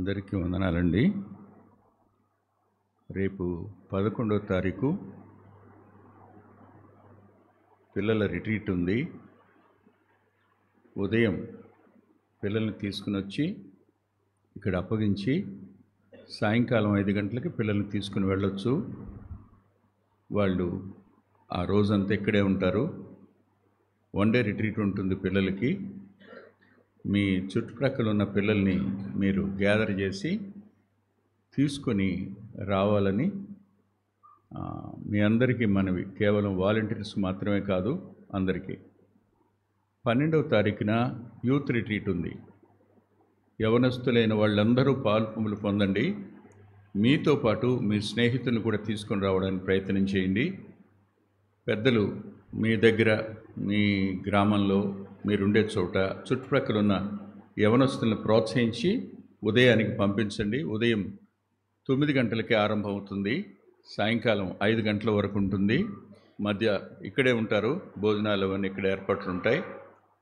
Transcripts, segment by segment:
అందరికీ వందనాలండి. రేపు 11వ తారీఖు పిల్లల రిట్రీట్ ఉంది. ఉదయం పిల్లల్ని తీసుకుని వచ్చి ఇక్కడ అప్పగించి సాయంకాలం 5 గంటలకి పిల్లల్ని తీసుకుని వెళ్ళొచ్చు. వాళ్ళు ఆ రోజంతా ఇక్కడే ఉంటారు. 1 డే రిట్రీట్ ఉంటుంది పిల్లలకి. మీ చుట్టుప్రక్కల ఉన్న పిల్లల్ని మీరు గ్యాదర్ చేసి తీసుకొని రావాలని మీ అందరికీ మనవి. కేవలం వాలంటీర్స్ మాత్రమే కాదు, అందరికీ. 12వ తారీఖున యూత్ రిట్రీట్ ఉంది. యవనస్తులైన వాళ్ళందరూ పాలు పొందండి. మీతో పాటు మీ స్నేహితులను కూడా తీసుకొని రావడానికి ప్రయత్నం చేయండి. పెద్దలు మీ దగ్గర, మీ గ్రామంలో మీరుండే చోట చుట్టుప్రక్కల ఉన్న యవనస్తులను ప్రోత్సహించి ఉదయానికి పంపించండి. ఉదయం 9 గంటలకే ఆరంభం అవుతుంది. సాయంకాలం 5 గంటల వరకు ఉంటుంది. మధ్య ఇక్కడే ఉంటారు. భోజనాలు అవన్నీ ఇక్కడ ఏర్పాట్లు ఉంటాయి.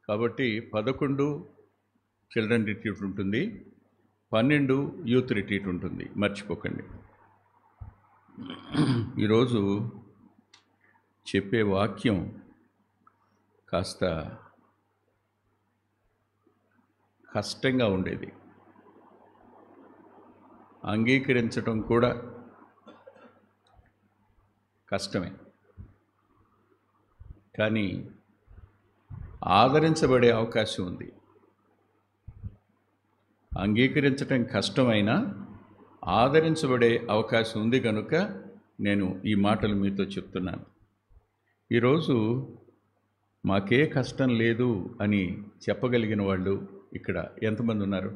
కాబట్టి 11 చిల్డ్రన్ రిట్రీట్ ఉంటుంది, 12 యూత్ రిట్రీట్ ఉంటుంది. మర్చిపోకండి. ఈరోజు చెప్పే వాక్యం కాస్త కష్టంగా ఉండేది. అంగీకరించడం కూడా కష్టమే, కానీ ఆదరించబడే అవకాశం ఉంది. అంగీకరించడం కష్టమైనా ఆదరించబడే అవకాశం ఉంది కనుక నేను ఈ మాటలు మీతో చెప్తున్నాను. ఈరోజు మాకే కష్టం లేదు అని చెప్పగలిగిన వాళ్ళు ఇక్కడ ఎంతమంది ఉన్నారు?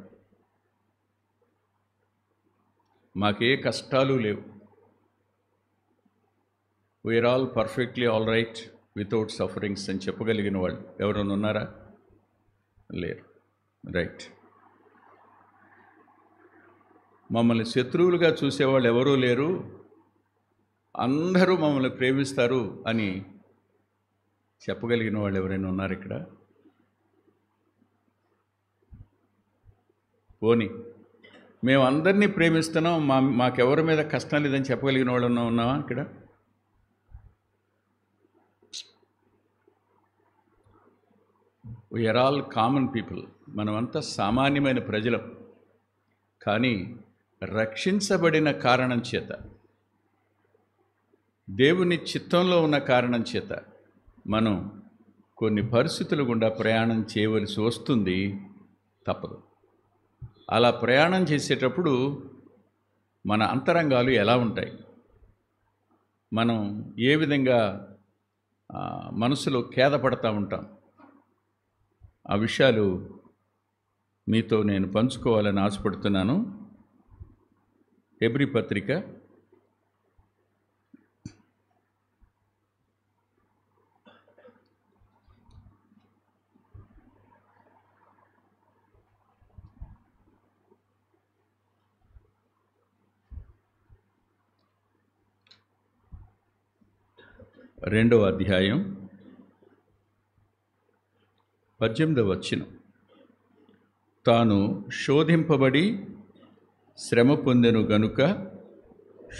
మాకే కష్టాలు లేవు, we are all perfectly all right without sufferings అని చెప్పగలిగిన వాళ్ళు ఎవరైనా ఉన్నారా? లేరు. రైట్. మమ్మల్ని శత్రువులుగా చూసేవాళ్ళు ఎవరూ లేరు, అందరూ మమ్మల్ని ప్రేమిస్తారు అని చెప్పగలిగిన వాళ్ళు ఎవరైనా ఉన్నారు ఇక్కడ? పోనీ మేము అందరినీ ప్రేమిస్తున్నాం, మాకెవరి మీద కష్టం లేదని చెప్పగలిగిన వాళ్ళు ఉన్నావా ఇక్కడ? We are all common people. మనమంతా సామాన్యమైన ప్రజలం. కానీ రక్షించబడిన కారణం చేత, దేవుని చిత్తంలో ఉన్న కారణం చేత మనం కొన్ని పరిస్థితుల గుండా ప్రయాణం చేయవలసి వస్తుంది. తప్పదు. అలా ప్రయాణం చేసేటప్పుడు మన అంతరంగాలు ఎలా ఉంటాయి, మనం ఏ విధంగా మనసులో ఖేదపడతా ఉంటాం, ఆ విషయాలు మీతో నేను పంచుకోవాలని ఆశపడుతున్నాను. హెబ్రీ పత్రిక 2వ అధ్యాయం 18వ వచనం. తాను శోధింపబడి శ్రమ పొందెను గనుక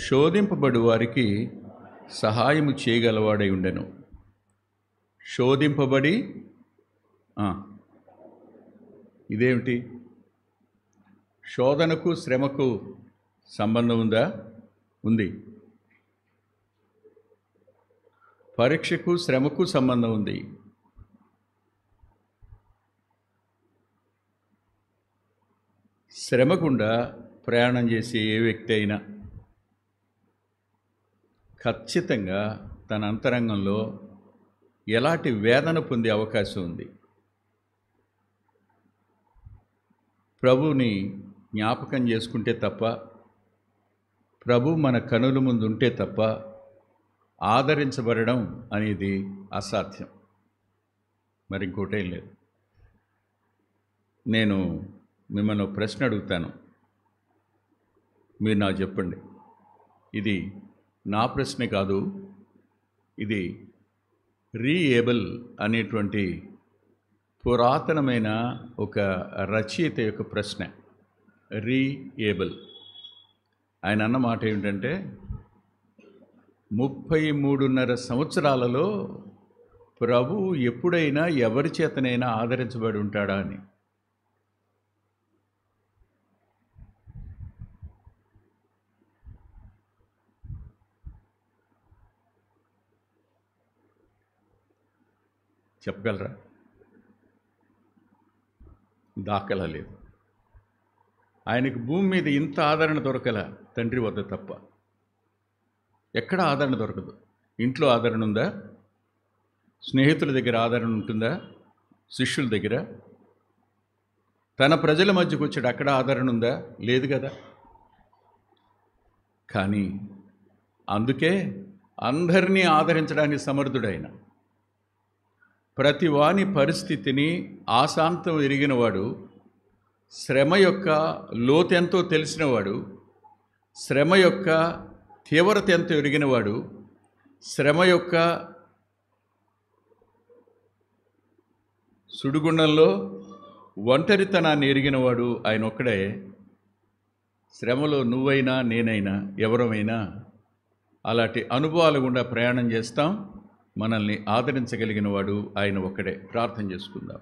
శోధింపబడు వారికి సహాయము చేయగలవాడై ఉండెను. శోధింపబడి, ఇదేమిటి? శోధనకు శ్రమకు సంబంధం ఉందా? ఉంది. పరీక్షకు శ్రమకు సంబంధం ఉంది. శ్రమ గుండా ప్రయాణం చేసే ఏ వ్యక్తి అయినా ఖచ్చితంగా తన అంతరంగంలో ఎలాంటి వేదన పొందే అవకాశం ఉంది. ప్రభువుని జ్ఞాపకం చేసుకుంటే తప్ప, ప్రభు మన కనుల ముందు ఉంటే తప్ప ఆదరించబడడం అనేది అసాధ్యం. మరి ఇంకోటేం లేదు. నేను మిమ్మల్ని ప్రశ్న అడుగుతాను, మీరు నాకు చెప్పండి. ఇది నా ప్రశ్నే కాదు, ఇది రీఏబుల్ అనేటువంటి పురాతనమైన ఒక రచయిత యొక్క ప్రశ్న. రీఏబుల్. ఆయన అన్న మాట ఏమిటంటే 33.5 సంవత్సరాలలో ప్రభు ఎప్పుడైనా ఎవరి చేతనైనా ఆదరించబడి ఉంటాడా అని. చెప్పగలరా? దాఖలా లేదు. ఆయనకు భూమి మీద ఇంత ఆదరణ దొరకల తండ్రి వద్ద తప్ప. ఎక్కడ ఆదరణ దొరకదు. ఇంట్లో ఆదరణ ఉందా? స్నేహితుల దగ్గర ఆదరణ ఉంటుందా? శిష్యుల దగ్గర? తన ప్రజల మధ్యకు వచ్చాడు, అక్కడ ఆదరణ ఉందా? లేదు కదా. కానీ అందుకే అందరినీ ఆదరించడానికి సమర్థుడైన, ప్రతి వాని పరిస్థితిని ఆశాంతం ఎరిగినవాడు, శ్రమ యొక్క లోతెంతో తెలిసినవాడు, శ్రమ యొక్క తీవ్రత ఎంతో ఎరిగినవాడు, శ్రమ యొక్క సుడిగుండంలో ఒంటరితనాన్ని ఎరిగినవాడు ఆయన ఒక్కడే. శ్రమలో నువ్వైనా నేనైనా ఎవరమైనా అలాంటి అనుభవాల గుండా ప్రయాణం చేస్తాం. మనల్ని ఆదరించగలిగిన వాడు ఆయన ఒక్కడే. ప్రార్థన చేసుకుందాం.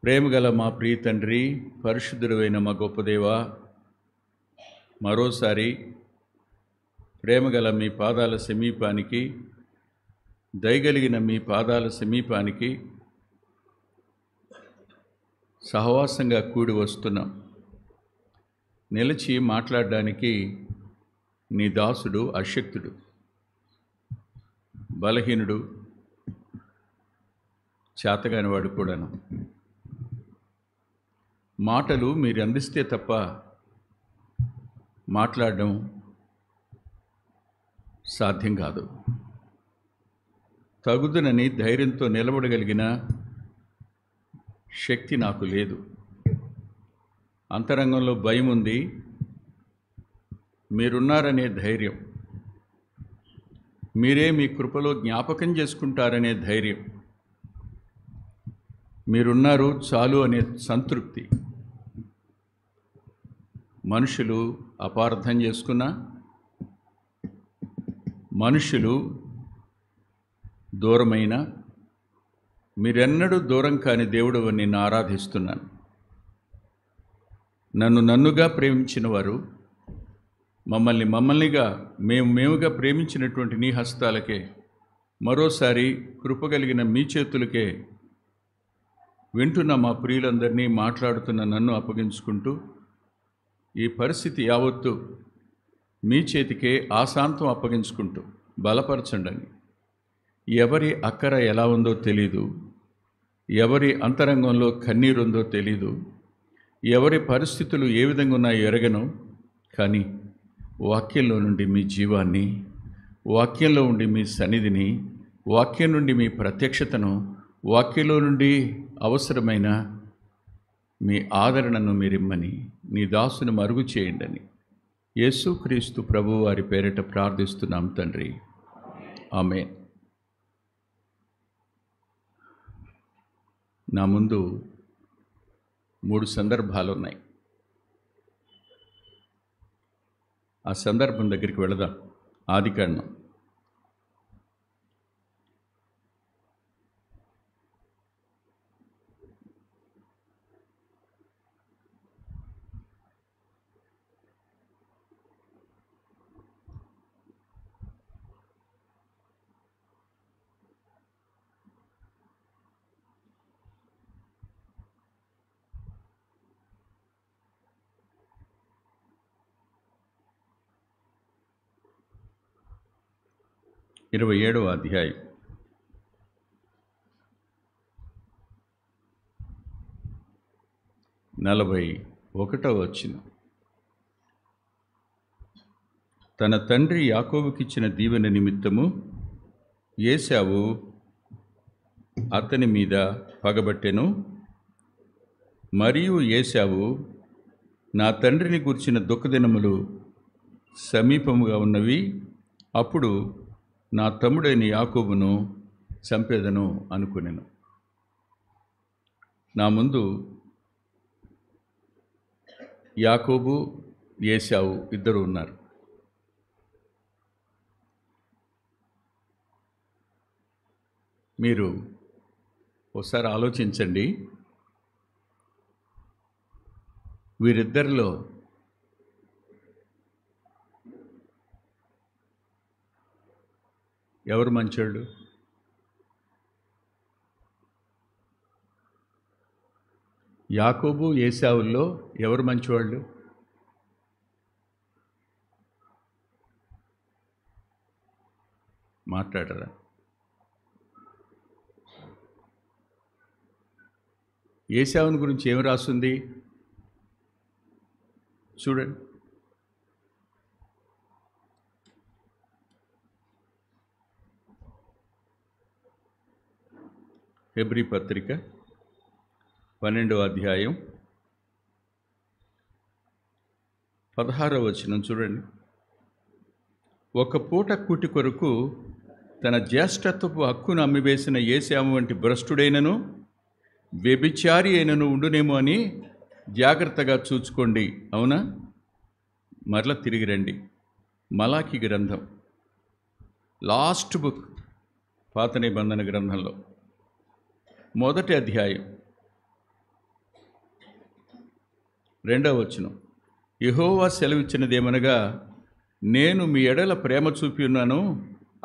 ప్రేమగల మా ప్రియ తండ్రి, పరిశుద్ధుడైన మా గొప్ప దేవా, మరోసారి ప్రేమగల మీ పాదాల సమీపానికి, దయగలిగిన మీ పాదాల సమీపానికి సహవాసంగా కూడి వస్తున్నాం. నిలిచి మాట్లాడడానికి నీ దాసుడు అశక్తుడు, బలహీనుడు, చేతగానివాడు కూడాను. మాటలు మీరు అందిస్తే తప్ప మాట్లాడడం సాధ్యం కాదు. తగుదునని ధైర్యంతో నిలబడగలిగిన శక్తి నాకు లేదు. అంతరంగంలో భయం ఉంది, మీరున్నారనే ధైర్యం, మీరే మీ కృపలో జ్ఞాపకం చేసుకుంటారనే ధైర్యం, మీరున్నారు చాలు అనే సంతృప్తి. మనుషులు అపార్థం చేసుకున్నా, మనుషులు దూరమైన, మీరెన్నడూ దూరం కాని దేవుడు అని నిన్ను ఆరాధిస్తున్నాను. నన్నుగా ప్రేమించిన వారు, మమ్మల్నిగా మేముగా ప్రేమించినటువంటి నీ హస్తాలకే, మరోసారి కృపగలిగిన మీ చేతులకే వింటున్న మా ప్రియులందరినీ, మాట్లాడుతున్న నన్ను అప్పగించుకుంటూ, ఈ పరిస్థితి యావత్తు మీ చేతికే ఆశాంతం అప్పగించుకుంటూ బలపరచండి. ఎవరి అక్కర ఎలా ఉందో తెలీదు, ఎవరి అంతరంగంలో కన్నీరుందో తెలీదు, ఎవరి పరిస్థితులు ఏ విధంగా ఉన్నాయో ఎరగను. కానీ వాక్యంలో నుండి మీ జీవాన్ని, వాక్యంలో ఉండి మీ సన్నిధిని, వాక్యం నుండి మీ ప్రత్యక్షతను, వాక్యంలో నుండి అవసరమైన మీ ఆదరణను మీరిమ్మని నీ దాసును మరుగు చేయండి. యేసుక్రీస్తు ప్రభువు వారి పేరిట ప్రార్థిస్తున్నాం తండ్రి, ఆమేన్. నా ముందు 3 సందర్భాలు ఉన్నాయి. ఆ సందర్భం దగ్గరికి వెళదాం. ఆదికాండం 27వ అధ్యాయం. నలభై 41వ వచనం. తన తండ్రి యాకోబుకిచ్చిన దీవెన నిమిత్తము ఏశావు అతని మీద పగబట్టెను. మరియు ఏశావు, నా తండ్రిని గూర్చిన దుఃఖదినములు సమీపముగా ఉన్నవి, అప్పుడు నా తమ్ముడైన యాకోబును చంపేదను అనుకునెను. నా ముందు యాకోబు, ఏశావు ఇద్దరు ఉన్నారు. మీరు ఒకసారి ఆలోచించండి. వీరిద్దరిలో ఎవరు మంచోళ్ళు? యాకోబు, ఏశావుల్లో ఎవరు మంచివాళ్ళు? మాట్లాడరా? ఏశావుని గురించి ఏమి రాస్తుంది చూడండి. హెబ్రీ పత్రిక 12వ అధ్యాయం 16వ వచనం చూడండి. ఒక పూట కూటి కొరకు తన జ్యేష్ఠత్వపు హక్కును అమ్మివేసిన ఏశావు వంటి భ్రష్టుడైనను వ్యభిచారి అయినను ఉండునేమో అని జాగ్రత్తగా చూచుకోండి. అవునా? మరలా తిరిగి రండి. మలాకి గ్రంథం, లాస్ట్ బుక్ పాత నిబంధన గ్రంథంలో, మొదటి అధ్యాయం 2వ వచనం. యెహోవా సెలవిచ్చినదేమనగా, నేను మీ ఎడల ప్రేమ చూపి ఉన్నాను,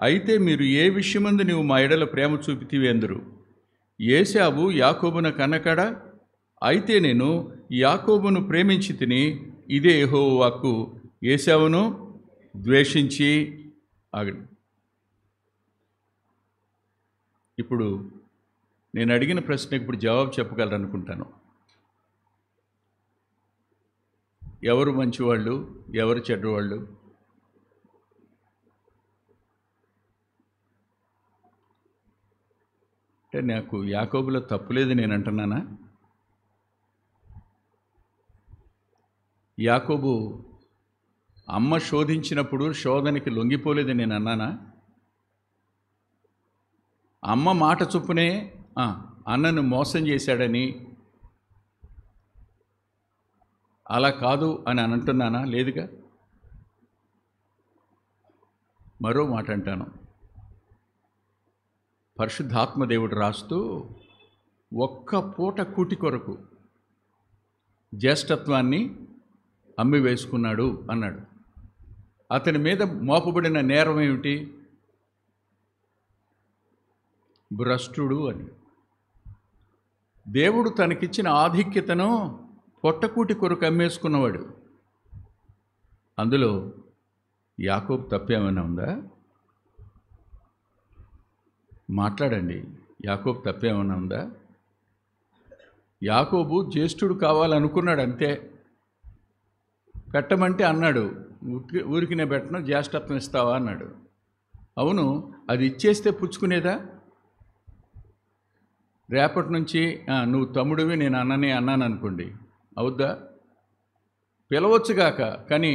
అయితే మీరు ఏ విషయమందు నీవు మా ఎడల ప్రేమ చూపితివి అందురు. ఏశావు యాకోబున కన్నకడ, అయితే నేను యాకోబును ప్రేమించి తిని, ఇదే యెహోవా వాక్కు, ఏశావును ద్వేషించి ఆగండి. ఇప్పుడు నేను అడిగిన ప్రశ్నకు ఇప్పుడు జవాబు చెప్పగలరనుకుంటాను. ఎవరు మంచివాళ్ళు, ఎవరు చెడ్డవాళ్ళు? అంటే నాకు యాకోబులో తప్పులేదు నేను అంటున్నానా? యాకోబు అమ్మ శోధించినప్పుడు శోధనకి లొంగిపోలేదు నేను అన్నానా? అమ్మ మాట చొప్పునే అన్నను మోసం చేశాడని అలా కాదు అని అంటున్నానా? లేదుగా. మరో మాట అంటాను. పరిశుద్ధాత్మదేవుడు రాస్తూ, ఒక్క పూట కూటి కొరకు జ్యేష్ఠత్వాన్ని అమ్మి వేసుకున్నాడు అన్నాడు. అతని మీద మోపబడిన నేరం ఏమిటి? భ్రష్టుడు అని. దేవుడు తనకిచ్చిన ఆధిక్యతను పొట్టకూటి కొరకు అమ్మేసుకున్నవాడు. అందులో యాకోబు తప్పేమైనా ఉందా? మాట్లాడండి. యాకోబు తప్పేమైనా ఉందా? యాకోబు జ్యేష్ఠుడు కావాలనుకున్నాడు అంతే. పెట్టమంటే అన్నాడు, ఊరికినే పెట్టను, జ్యేష్ఠత్వం ఇస్తావా అన్నాడు. అవును, అది ఇచ్చేస్తే పుచ్చుకునేదా? రేపటి నుంచి నువ్వు తమ్ముడివి, నేను అన్ననే అన్నాను అనుకోండి, అవుద్దా? పిలవచ్చుగాక, కానీ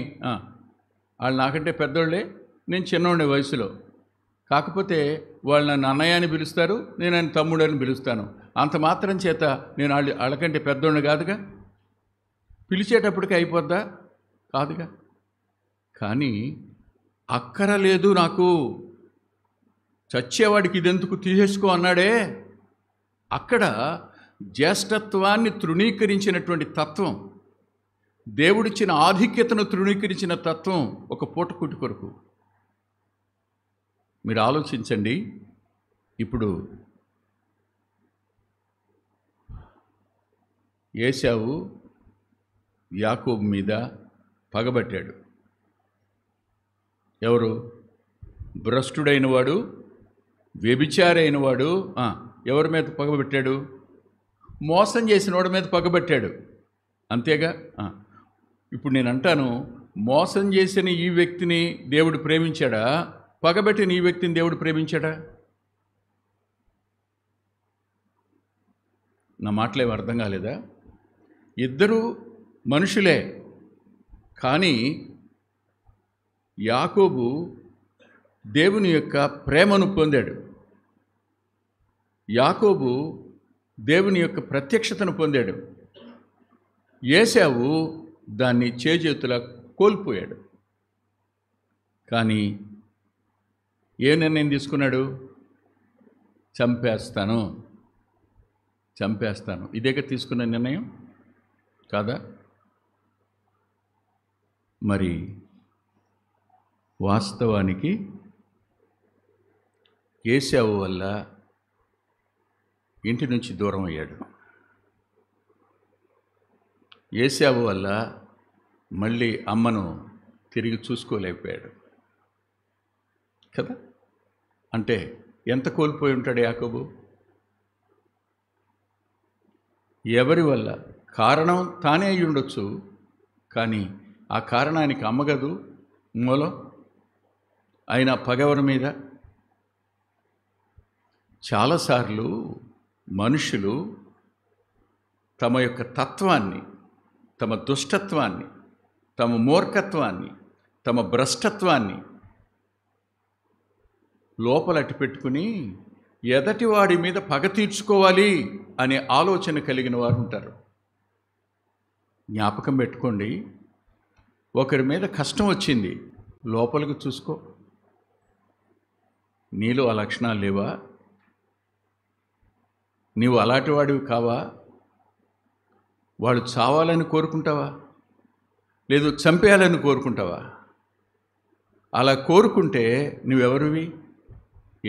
వాళ్ళు నాకంటే పెద్దోళ్ళే, నేను చిన్నోడి వయసులో. కాకపోతే వాళ్ళు నన్ను అన్నయ్య అని పిలుస్తారు, నేను ఆయన తమ్ముడు అని పిలుస్తాను. అంత మాత్రం చేత నేను వాళ్ళకంటే పెద్దోడిని కాదుగా. పిలిచేటప్పటికి అయిపోద్దా? కాదుగా. కానీ అక్కరలేదు నాకు, చచ్చేవాడికి ఇదెందుకు, తీసేసుకో అన్నాడే. అక్కడ జ్యేష్ఠత్వాన్ని తృణీకరించినటువంటి తత్వం, దేవుడిచ్చిన ఆధిక్యతను తృణీకరించిన తత్వం ఒక పూటకూటి కొరకు. మీరు ఆలోచించండి. ఇప్పుడు ఏశావు యాకోబు మీద పగబట్టాడు. ఎవరు? భ్రష్టుడైన వాడు, వ్యభిచారి అయిన వాడు. ఎవరి మీద పగబెట్టాడు? మోసం చేసిన వాడి మీద పగబెట్టాడు. అంతేగా. ఇప్పుడు నేను అంటాను, మోసం చేసిన ఈ వ్యక్తిని దేవుడు ప్రేమించాడా? పగబెట్టిన ఈ వ్యక్తిని దేవుడు ప్రేమించాడా? నా మాటలేం అర్థం కాలేదా? ఇద్దరు మనుషులే, కానీ యాకోబు దేవుని యొక్క ప్రేమను పొందాడు. యాకోబు దేవుని యొక్క ప్రత్యక్షతను పొందాడు. ఏశావు దాన్ని చేజేతులా కోల్పోయాడు. కానీ ఏ నిర్ణయం తీసుకున్నాడు? చంపేస్తాను. ఇదేగా తీసుకున్న నిర్ణయం కాదా? మరి వాస్తవానికి ఏశావు వల్ల ఇంటి నుంచి దూరం అయ్యాడు. ఏశావు వల్ల మళ్ళీ అమ్మను తిరిగి చూసుకోలేకపోయాడు కదా. అంటే ఎంత కోల్పోయి ఉంటాడు యాకోబు? ఎవరి వల్ల? కారణం తానే అయి ఉండొచ్చు, కానీ ఆ కారణానికి అమ్మగదు మూలం. ఆయన పగవరి మీద. చాలాసార్లు మనుషులు తమ యొక్క తత్వాన్ని, తమ దుష్టత్వాన్ని, తమ మూర్ఖత్వాన్ని, తమ భ్రష్టత్వాన్ని లోపలట్టి పెట్టుకుని ఎదటివాడి మీద పగ తీర్చుకోవాలి అనే ఆలోచన కలిగిన వారు ఉంటారు. జ్ఞాపకం పెట్టుకోండి, ఒకరి మీద కష్టం వచ్చింది, లోపలికి చూసుకో. నీలో ఆ లక్షణాలు లేవా? నీవు అలాంటి వాడివి కావా? వాడు చావాలని కోరుకుంటావా? లేదు చంపేయాలని కోరుకుంటావా? అలా కోరుకుంటే నువ్వెవరివి?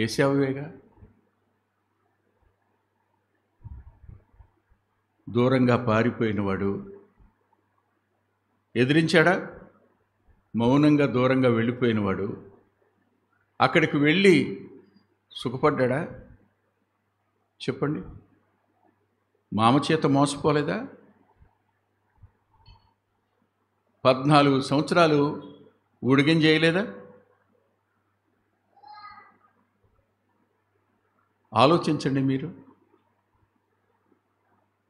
ఏశావువేగా. దూరంగా పారిపోయినవాడు ఎదిరించాడా? మౌనంగా దూరంగా వెళ్ళిపోయినవాడు అక్కడికి వెళ్ళి సుఖపడ్డా? చెప్పండి. మామ చేత మోసపోలేదా? 14 సంవత్సరాలు ఉడిగం చేయలేదా? ఆలోచించండి మీరు.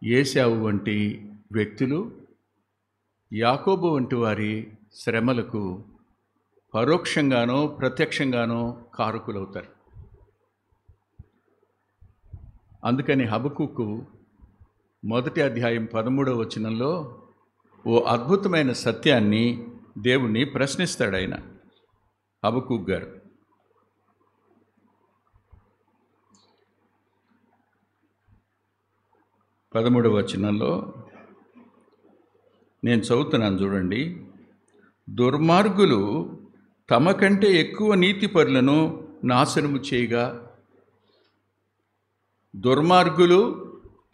ఏశావు వంటి వ్యక్తులు యాకోబు వంటి వారి శ్రమలకు పరోక్షంగానో ప్రత్యక్షంగానో కారకులవుతారు. అందుకని హబక్కూకు 1వ అధ్యాయం 13వ వచనంలో ఓ అద్భుతమైన సత్యాన్ని దేవుణ్ణి ప్రశ్నిస్తాడు ఆయన. హబక్కూకు గారు 13వ వచనంలో నేను చదువుతున్నాను చూడండి. దుర్మార్గులు తమ కంటే ఎక్కువ నీతిపరులను నాశనము చేయగా. దుర్మార్గులు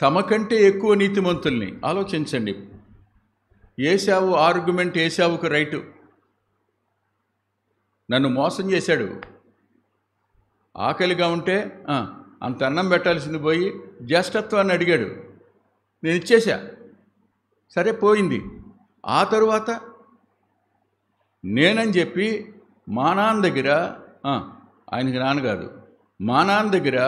తమ కంటే ఎక్కువ నీతిమంతుల్ని. ఆలోచించండి. ఏశావు ఆర్గ్యుమెంట్, ఏశావుకు రైటు. నన్ను మోసం చేశాడు, ఆకలిగా ఉంటే అంత అన్నం పెట్టాల్సింది పోయి జ్యేష్ఠత్వాన్ని అడిగాడు, నేను ఇచ్చేశా, సరే పోయింది. ఆ తరువాత నేనని చెప్పి మా నాన్న దగ్గర, ఆయనకి నాన్న కాదు, మా నాన్న దగ్గర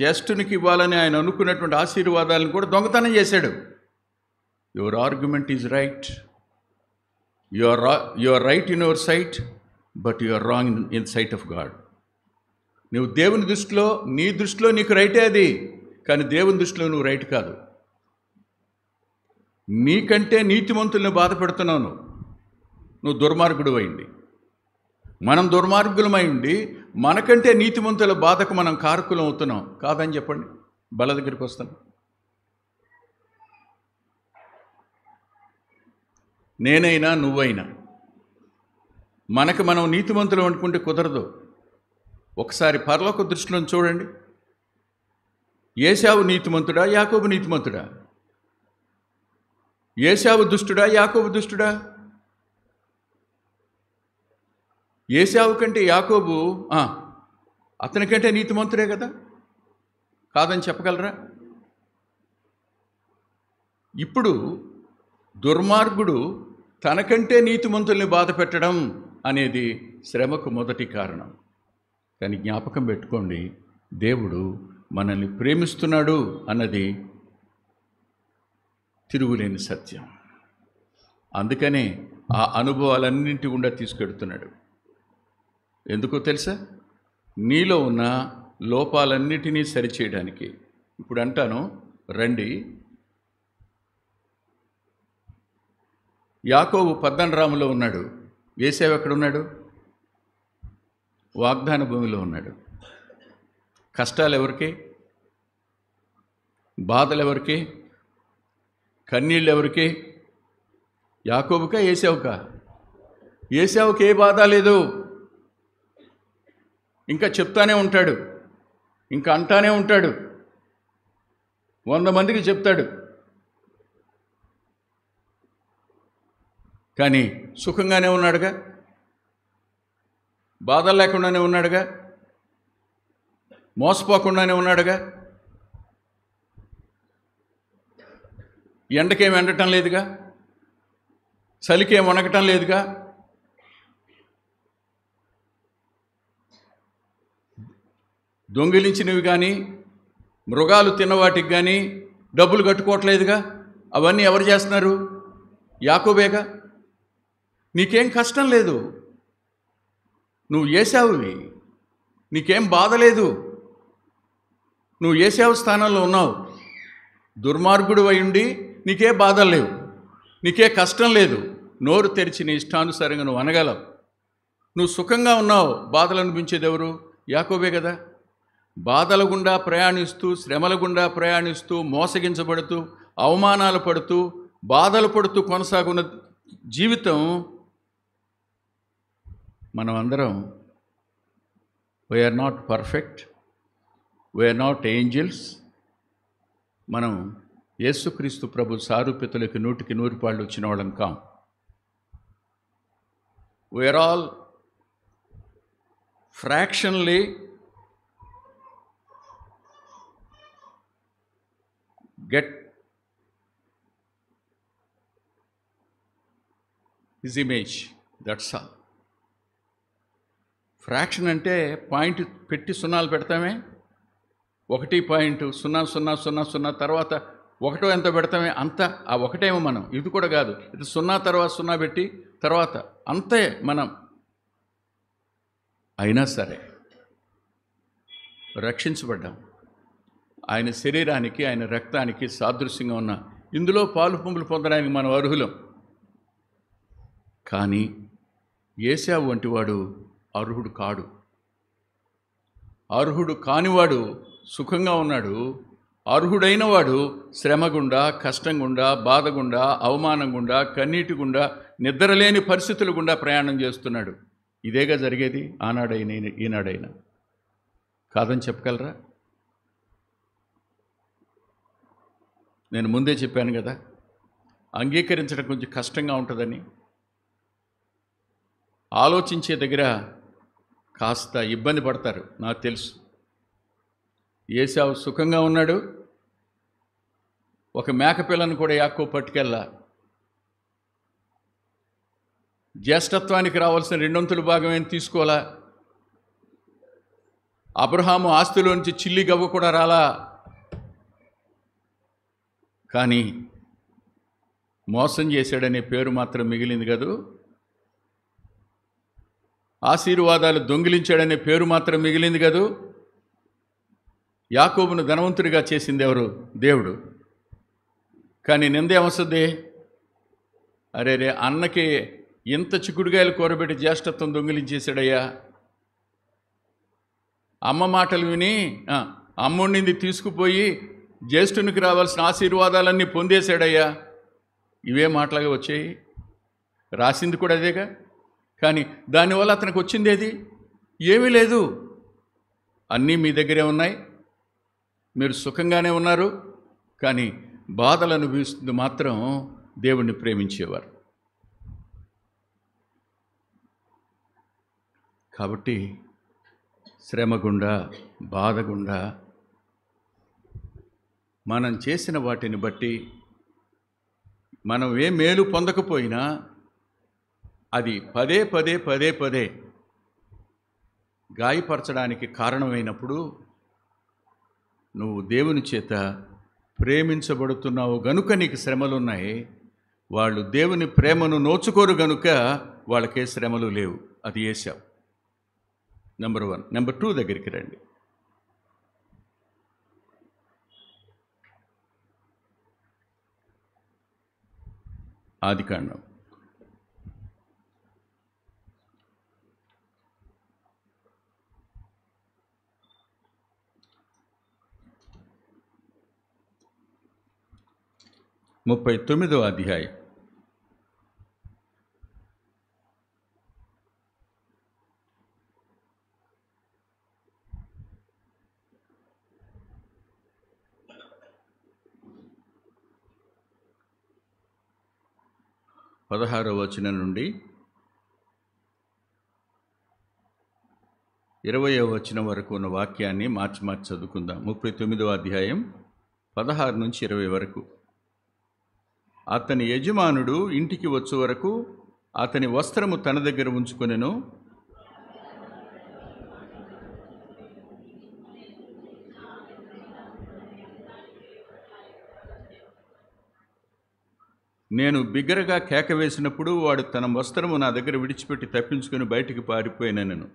జ్యేష్ఠునికి ఇవ్వాలని ఆయన అనుకున్నటువంటి ఆశీర్వాదాలను కూడా దొంగతనం చేశాడు. Your argument is right, you are right in your sight, but you are wrong in sight of God. నువ్వు దేవుని దృష్టిలో, నీ దృష్టిలో నీకు రైటే అది, కానీ దేవుని దృష్టిలో నువ్వు రైట్ కాదు. నీకంటే నీతిమంతుల్ని బాధ పెడుతున్నావు. నువ్వు దుర్మార్గుడు అయింది. మనం దుర్మార్గులమై ఉండి మనకంటే నీతిమంతుల బాధకు మనం కారకులం అవుతున్నాం. కాదని చెప్పండి, బల దగ్గరికి వస్తాను. నేనైనా నువ్వైనా మనకు మనం నీతిమంతులు అనుకుంటే కుదరదు. ఒకసారి పరలోక దృష్టిలో చూడండి. ఏశావు నీతిమంతుడా, యాకోబు నీతిమంతుడా? ఏశావు దుష్టుడా, యాకోబు దుష్టుడా? ఏశావు కంటే యాకోబు అతనికంటే నీతిమంతుడే కదా, కాదని చెప్పగలరా? ఇప్పుడు దుర్మార్గుడు తనకంటే నీతిమంతుల్ని బాధ పెట్టడం అనేది శ్రమకు మొదటి కారణం. కానీ జ్ఞాపకం పెట్టుకోండి, దేవుడు మనల్ని ప్రేమిస్తున్నాడు అన్నది తిరుగులేని సత్యం. అందుకనే ఆ అనుభవాలన్నింటి గుండా తీసుకెడుతున్నాడు. ఎందుకో తెలుసా? నీలో ఉన్న లోపాలన్నిటినీ సరిచేయడానికి. ఇప్పుడు అంటాను, రండి యాకోబు పద్దనరాములో ఉన్నాడు, ఏశావు ఎక్కడున్నాడు? వాగ్దాన భూమిలో ఉన్నాడు. కష్టాలు ఎవరికి? బాధలు ఎవరికి? కన్నీళ్ళు ఎవరికి? యాకోబుకా ఏశావుకా? ఏశావుకి ఏ బాధ లేదు. ఇంకా చెప్తానే ఉంటాడు, ఇంకా అంటానే ఉంటాడు, 100 మందికి చెప్తాడు. కానీ సుఖంగానే ఉన్నాడుగా, బాధలు లేకుండానే ఉన్నాడుగా, మోసపోకుండానే ఉన్నాడుగా, ఎండకేం ఎండటం లేదుగా, చలికేం వణకటం లేదుగా. దొంగిలించినవి కానీ, మృగాలు తిన్నవాటికి కానీ డబ్బులు కట్టుకోవట్లేదుగా. అవన్నీ ఎవరు చేస్తున్నారు? యాకోబేగా. నీకేం కష్టం లేదు, నువ్వు ఏశావువి, నీకేం బాధ లేదు, నువ్వు ఏశావు స్థానంలో ఉన్నావు. దుర్మార్గుడు అయ్యుండి నీకే బాధలు లేవు, నీకే కష్టం లేదు, నోరు తెరిచి నీ ఇష్టానుసారంగా నువ్వు అనగలవు. నువ్వు సుఖంగా ఉన్నావు. బాధలు అనిపించేది ఎవరు? యాకోబే కదా. బాధల గుండా ప్రయాణిస్తూ, శ్రమల గుండా ప్రయాణిస్తూ, మోసగించబడుతూ, అవమానాలు పడుతూ, బాధలు పడుతూ కొనసాగున్న జీవితం మనం అందరం. We're not perfect, we're not angels. మనం యేసుక్రీస్తు ప్రభు సారూప్యతలకు 100కి 100 పాళ్ళు వచ్చిన వాళ్ళం కాం. We're all fractionally get his image, that's all. Fraction అంటే పాయింట్ పెట్టి సున్నాలు పెడతామే, 1.0000 తర్వాత ఒకటో ఎంత పెడతామే అంత. ఆ ఒకటేమో మనం, ఇది కూడా కాదు, ఇది 0 తర్వాత 0 పెట్టి తర్వాత అంతే మనం. అయినా సరే రక్షించబడ్డాం. ఆయన శరీరానికి, ఆయన రక్తానికి సాదృశ్యంగా ఉన్న ఇందులో పాలు పంపులు పొందడానికి మనం అర్హులం. కానీ ఏశావు వంటి వాడు అర్హుడు కాడు. అర్హుడు కానివాడు సుఖంగా ఉన్నాడు. అర్హుడైన వాడు శ్రమ గుండా, కష్టం గుండా, బాధ గుండా, అవమానం గుండా, కన్నీటి గుండా, నిద్రలేని పరిస్థితుల గుండా ప్రయాణం చేస్తున్నాడు. ఇదేగా జరిగేది ఆనాడైనా ఈనాడైనా. కాదని చెప్పగలరా? నేను ముందే చెప్పాను కదా, అంగీకరించడం కొంచెం కష్టంగా ఉంటుందని. ఆలోచించే దగ్గర కాస్త ఇబ్బంది పడతారు, నాకు తెలుసు. ఏశావు సుఖంగా ఉన్నాడు. ఒక మేకపిల్లను కూడా యాకోబు పట్టుకెళ్ళా. జ్యేష్ఠత్వానికి రావాల్సిన 2/2 భాగం ఏం తీసుకోవాలా. అబ్రహాము ఆస్తిలోంచి చిల్లి గవ్వ కూడా రాలా. కానీ మోసం చేశాడనే పేరు మాత్రం మిగిలింది కదూ. ఆశీర్వాదాలు దొంగిలించాడనే పేరు మాత్రం మిగిలింది కదూ. యాకోబును ధనవంతుడిగా చేసింది ఎవరు? దేవుడు. కానీ నిందేమొస్తుంది? అరే రే, అన్నకి ఇంత చిక్కుడుగాయలు కూరబెట్టి జ్యేష్ఠత్వం దొంగిలించేశాడయ్యా. అమ్మ మాటలు విని అమ్ముండింది తీసుకుపోయి జ్యేష్ఠునికి రావాల్సిన ఆశీర్వాదాలన్నీ పొందేశాడయ్యా. ఇవే మాటలుగా వచ్చాయి. రాసింది కూడా అదేగా. కానీ దానివల్ల అతనికి వచ్చింది ఏది? ఏమీ లేదు. అన్నీ మీ దగ్గరే ఉన్నాయి, మీరు సుఖంగానే ఉన్నారు. కానీ బాధలు అనుభవిస్తుంది మాత్రం దేవుణ్ణి ప్రేమించేవారు. కాబట్టి శ్రమ గుండా, బాధ గుండా మనం చేసిన వాటిని బట్టి మనం ఏ మేలు పొందకపోయినా అది పదే పదే పదే పదే గాయపరచడానికి కారణమైనప్పుడు నువ్వు దేవుని చేత ప్రేమించబడుతున్నావు గనుక నీకు శ్రమలున్నాయి. వాళ్ళు దేవుని ప్రేమను నోచుకోరు గనుక వాళ్ళకే శ్రమలు లేవు. అది ఏశావు. నెంబర్ 1. నెంబర్ 2 దగ్గరికి రండి. ఆదికాండం 39వ అధ్యాయం. పదహారవ వచనం నుండి 20వ వచనం వరకు ఉన్న వాక్యాన్ని మార్చి చదువుకుందాం. 39వ అధ్యాయం 16 నుంచి 20 వరకు. అతని యజమానుడు ఇంటికి వచ్చే వరకు అతని వస్త్రము తన దగ్గర ఉంచుకొనెను. నేను బిగ్గరగా కేక వేసినప్పుడు వాడు తన వస్త్రము నా దగ్గర విడిచిపెట్టి తప్పించుకొని బయటికి పారిపోయినను.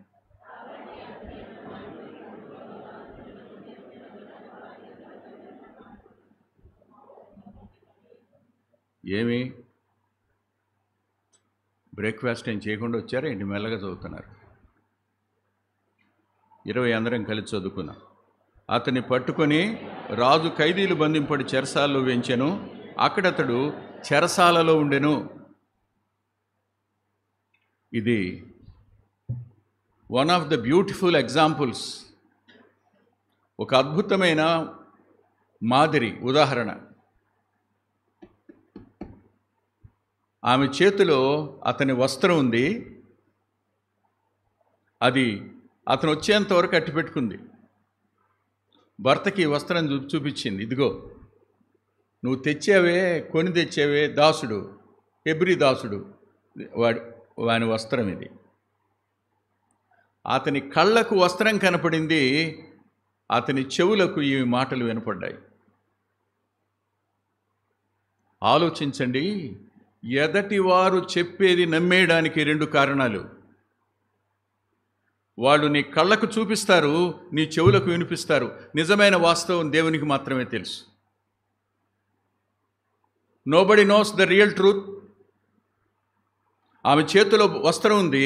ఏమి బ్రేక్ఫాస్ట్ ఏం చేయకుండా వచ్చారా ఏంటి? మెల్లగా చదువుతున్నారు. 20 అందరం కలిసి చదువుకున్నాం. అతన్ని పట్టుకొని రాజు ఖైదీలు బంధింపడి చెరసాలలో వేంచెను. అక్కడతడు చెరసాలలో ఉండెను. ఇది one of the beautiful examples, ఒక అద్భుతమైన మాదిరి ఉదాహరణ. ఆమె చేతిలో అతని వస్త్రం ఉంది. అది అతను వచ్చేంత వరకు అట్టిపెట్టుకుంది. భర్తకి వస్త్రం చూపించింది. ఇదిగో నువ్వు తెచ్చావే, కొని తెచ్చావే దాసుడు, హెబ్రీ దాసుడు, వాని వస్త్రం ఇది. అతని కళ్ళకు వస్త్రం కనపడింది, అతని చెవులకు ఈ మాటలు వినపడ్డాయి. ఆలోచించండి, ఎదటి వారు చెప్పేది నమ్మేయడానికి 2 కారణాలు. వాళ్ళు నీ కళ్ళకు చూపిస్తారు, నీ చెవులకు వినిపిస్తారు. నిజమైన వాస్తవం దేవునికి మాత్రమే తెలుసు. Nobody knows the real truth. ఆమె చేతిలో వస్త్రం ఉంది,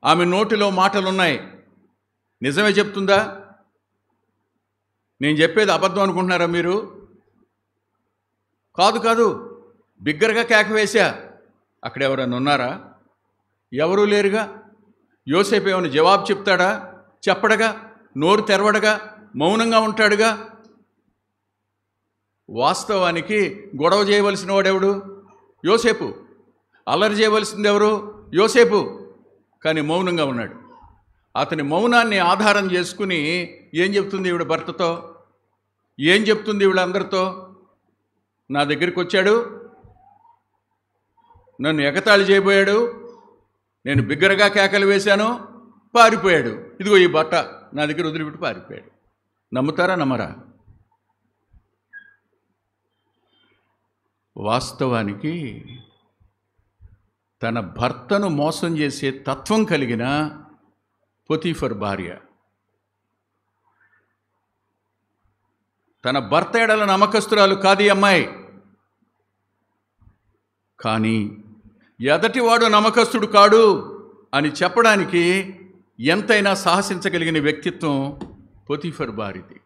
ఆమె నోటిలో మాటలు ఉన్నాయి. నిజమే చెప్తుందా? నేను చెప్పేది అబద్ధం అనుకుంటున్నారా మీరు? కాదు కాదు, బిగ్గరగా కేక వేశా. అక్కడ ఎవరైనా ఉన్నారా? ఎవరూ లేరుగా. యోసేపు ఏమైనా జవాబు చెప్తాడా? చెప్పడగా. నోరు తెరవడగా, మౌనంగా ఉంటాడుగా. వాస్తవానికి గొడవ చేయవలసిన వాడెవడు? యోసేపు. అల్లరి చేయవలసింది ఎవరు? యోసేపు. కానీ మౌనంగా ఉన్నాడు. అతని మౌనాన్ని ఆధారం చేసుకుని ఏం చెప్తుంది ఈవిడ భర్తతో? ఏం చెప్తుంది వీళ్ళందరితో? నా దగ్గరికి వచ్చాడు, నన్ను ఎగతాళి చేయబోయాడు, నేను బిగ్గరగా కేకలు వేశాను, పారిపోయాడు. ఇదిగో ఈ బట్ట నా దగ్గర వదిలిపెట్టి పారిపోయాడు. నమ్ముతారా నమ్మరా? వాస్తవానికి తన భర్తను మోసం చేసే తత్వం కలిగిన పొతీఫర్ భార్య తన భర్త ఎడల నమ్మకస్తురాలు కాదు ఈ అమ్మాయి. కానీ ఎదటివాడు నమ్మకస్తుడు కాడు అని చెప్పడానికి ఎంతైనా సాహసించగలిగిన వ్యక్తిత్వం పొతీఫర్ భార్యది.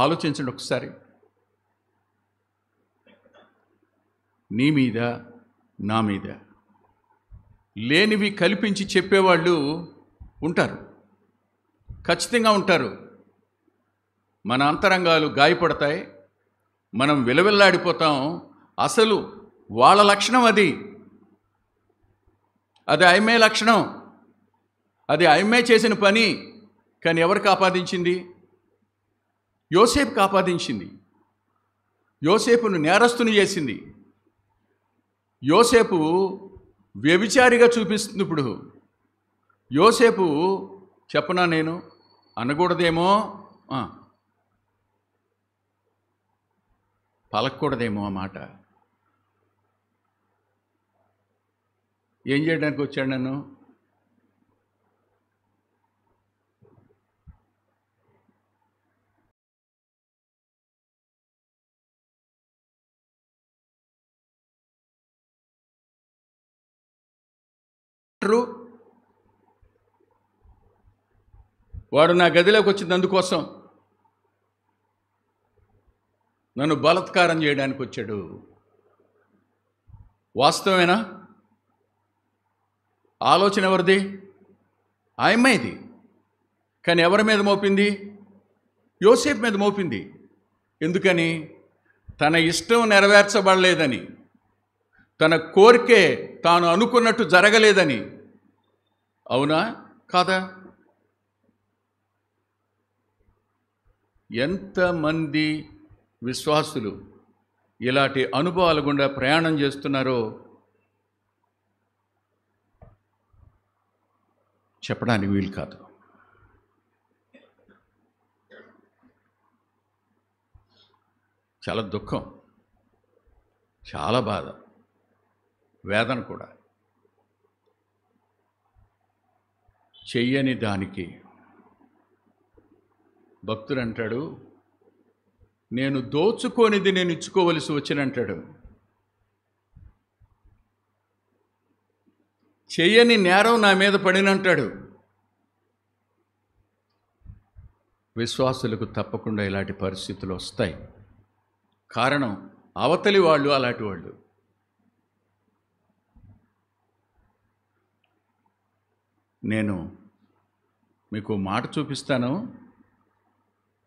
ఆలోచించండి ఒకసారి. నీ మీద, నా మీద లేనివి కల్పించి చెప్పేవాళ్ళు ఉంటారు, ఖచ్చితంగా ఉంటారు. మన అంతరంగాలు గాయపడతాయి, మనం విలవిల్లాడిపోతాం. అసలు వాళ్ళ లక్షణం అది ఐమే లక్షణం, అది ఐమే చేసిన పని. కానీ ఎవరికి ఆపాదించింది? యోసేపుకి ఆపాదించింది. యోసేపును నేరస్తుని చేసింది. యోసేపు వ్యభిచారిగా చూపిస్తుంది. ఇప్పుడు యోసేపు చెప్పనా నేను అనకూడదేమో, పలకూడదేమో ఆ మాట. ఏం చేయడానికి వచ్చాడు నన్ను? వాడు నా గదిలోకి వచ్చింది అందుకోసం. నన్ను బలాత్కారం చేయడానికి వచ్చాడు. వాస్తవేనా? ఆలోచన ఎవరిది? ఆ అమ్మాయిది. కానీ ఎవరి మీద మోపింది? యోసేపు మీద మోపింది. ఎందుకని? తన ఇష్టం నెరవేర్చబడలేదని, తన కోరికే తాను అనుకున్నట్టు జరగలేదని. అవునా కాదా? ఎంతమంది విశ్వాసులు ఇలాంటి అనుభవాల గుండా ప్రయాణం చేస్తున్నారో చెప్పడానికి వీలు కాదు. చాలా దుఃఖం, చాలా బాధ, వేదన కూడా. చెయ్యని దానికి భక్తుడు అంటాడు, నేను దోచుకోనిది నేను ఇచ్చుకోవలసి వచ్చినంటాడు. చెయ్యని నేరం నా మీద పడినంటాడు. విశ్వాసులకు తప్పకుండా ఇలాంటి పరిస్థితులు వస్తాయి. కారణం అవతలి వాళ్ళు అలాంటి వాళ్ళు. నేను మీకు మాట చూపిస్తాను.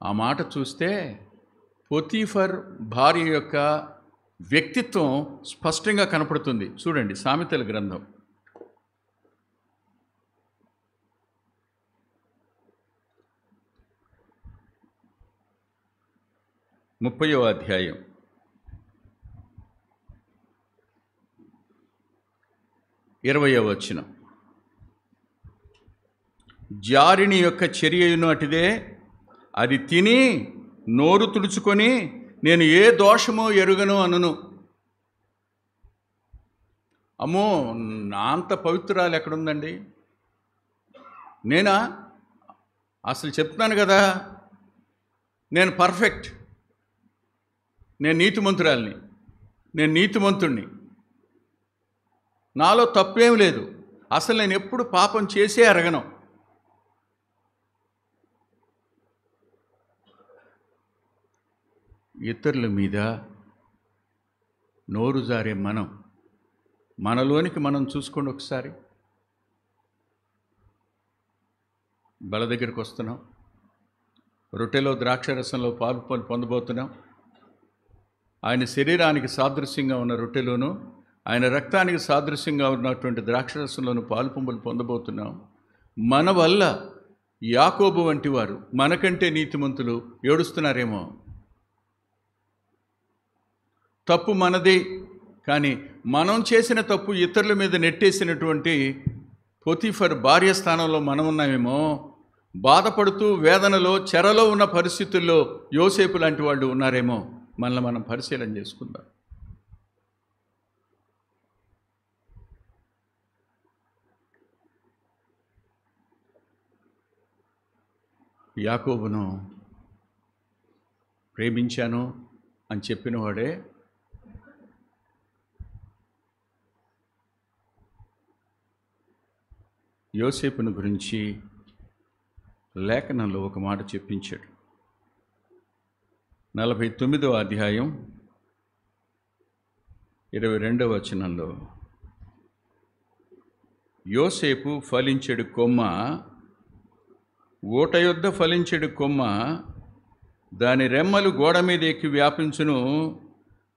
ఆ మాట చూస్తే పొతీఫర్ భార్య యొక్క వ్యక్తిత్వం స్పష్టంగా కనపడుతుంది. చూడండి, సామెతల గ్రంథం 30వ అధ్యాయం 20వ వచనం. జారిని యొక్క చర్యను అటిదే, అది తిని నోరు తుడుచుకొని నేను ఏ దోషమో ఎరుగను అనును. అమ్మో, నా అంత పవిత్రాలు ఎక్కడుందండి? నేనా? అసలు చెప్తున్నాను కదా, నేను పర్ఫెక్ట్, నేను నీతిమంతురాలిని, నేను నీతిమంతుణ్ణి, నాలో తప్పేం లేదు, అసలు నేను ఎప్పుడు పాపం చేసే అరగను. ఇతరుల మీద నోరు జారే మనలోనికి మనం చూసుకోండి ఒకసారి. బల దగ్గరికి వస్తున్నాం, రొట్టెలో ద్రాక్షరసంలో పాలు పొందబోతున్నాం. ఆయన శరీరానికి సాదృశ్యంగా ఉన్న రొట్టెలోను, ఆయన రక్తానికి సాదృశ్యంగా ఉన్నటువంటి ద్రాక్షరసంలోను పాలు పొందబోతున్నాం. మన వల్ల యాకోబు వంటి వారు, మనకంటే నీతిమంతులు ఏడుస్తున్నారేమో. తప్పు మనదే, కానీ మనం చేసిన తప్పు ఇతరుల మీద నెట్టేసినటువంటి పొతీఫర్ భార్య స్థానంలో మనం ఉన్నామేమో. బాధపడుతూ వేదనలో చెరలో ఉన్న పరిస్థితుల్లో యోసేపు లాంటి వాళ్ళు ఉన్నారేమో. మనల్ని మనం పరిశీలన చేసుకుందాం. యాకోబును ప్రేమించాను అని చెప్పినవాడే యోసేపును గురించి లేఖనంలో ఒక మాట చెప్పించాడు. 49వ అధ్యాయం 22వ వచనంలో, యోసేపు ఫలించెడు కొమ్మ, ఓట యొద్ద ఫలించెడు కొమ్మ, దాని రెమ్మలు గోడ మీద ఎక్కి వ్యాపించును.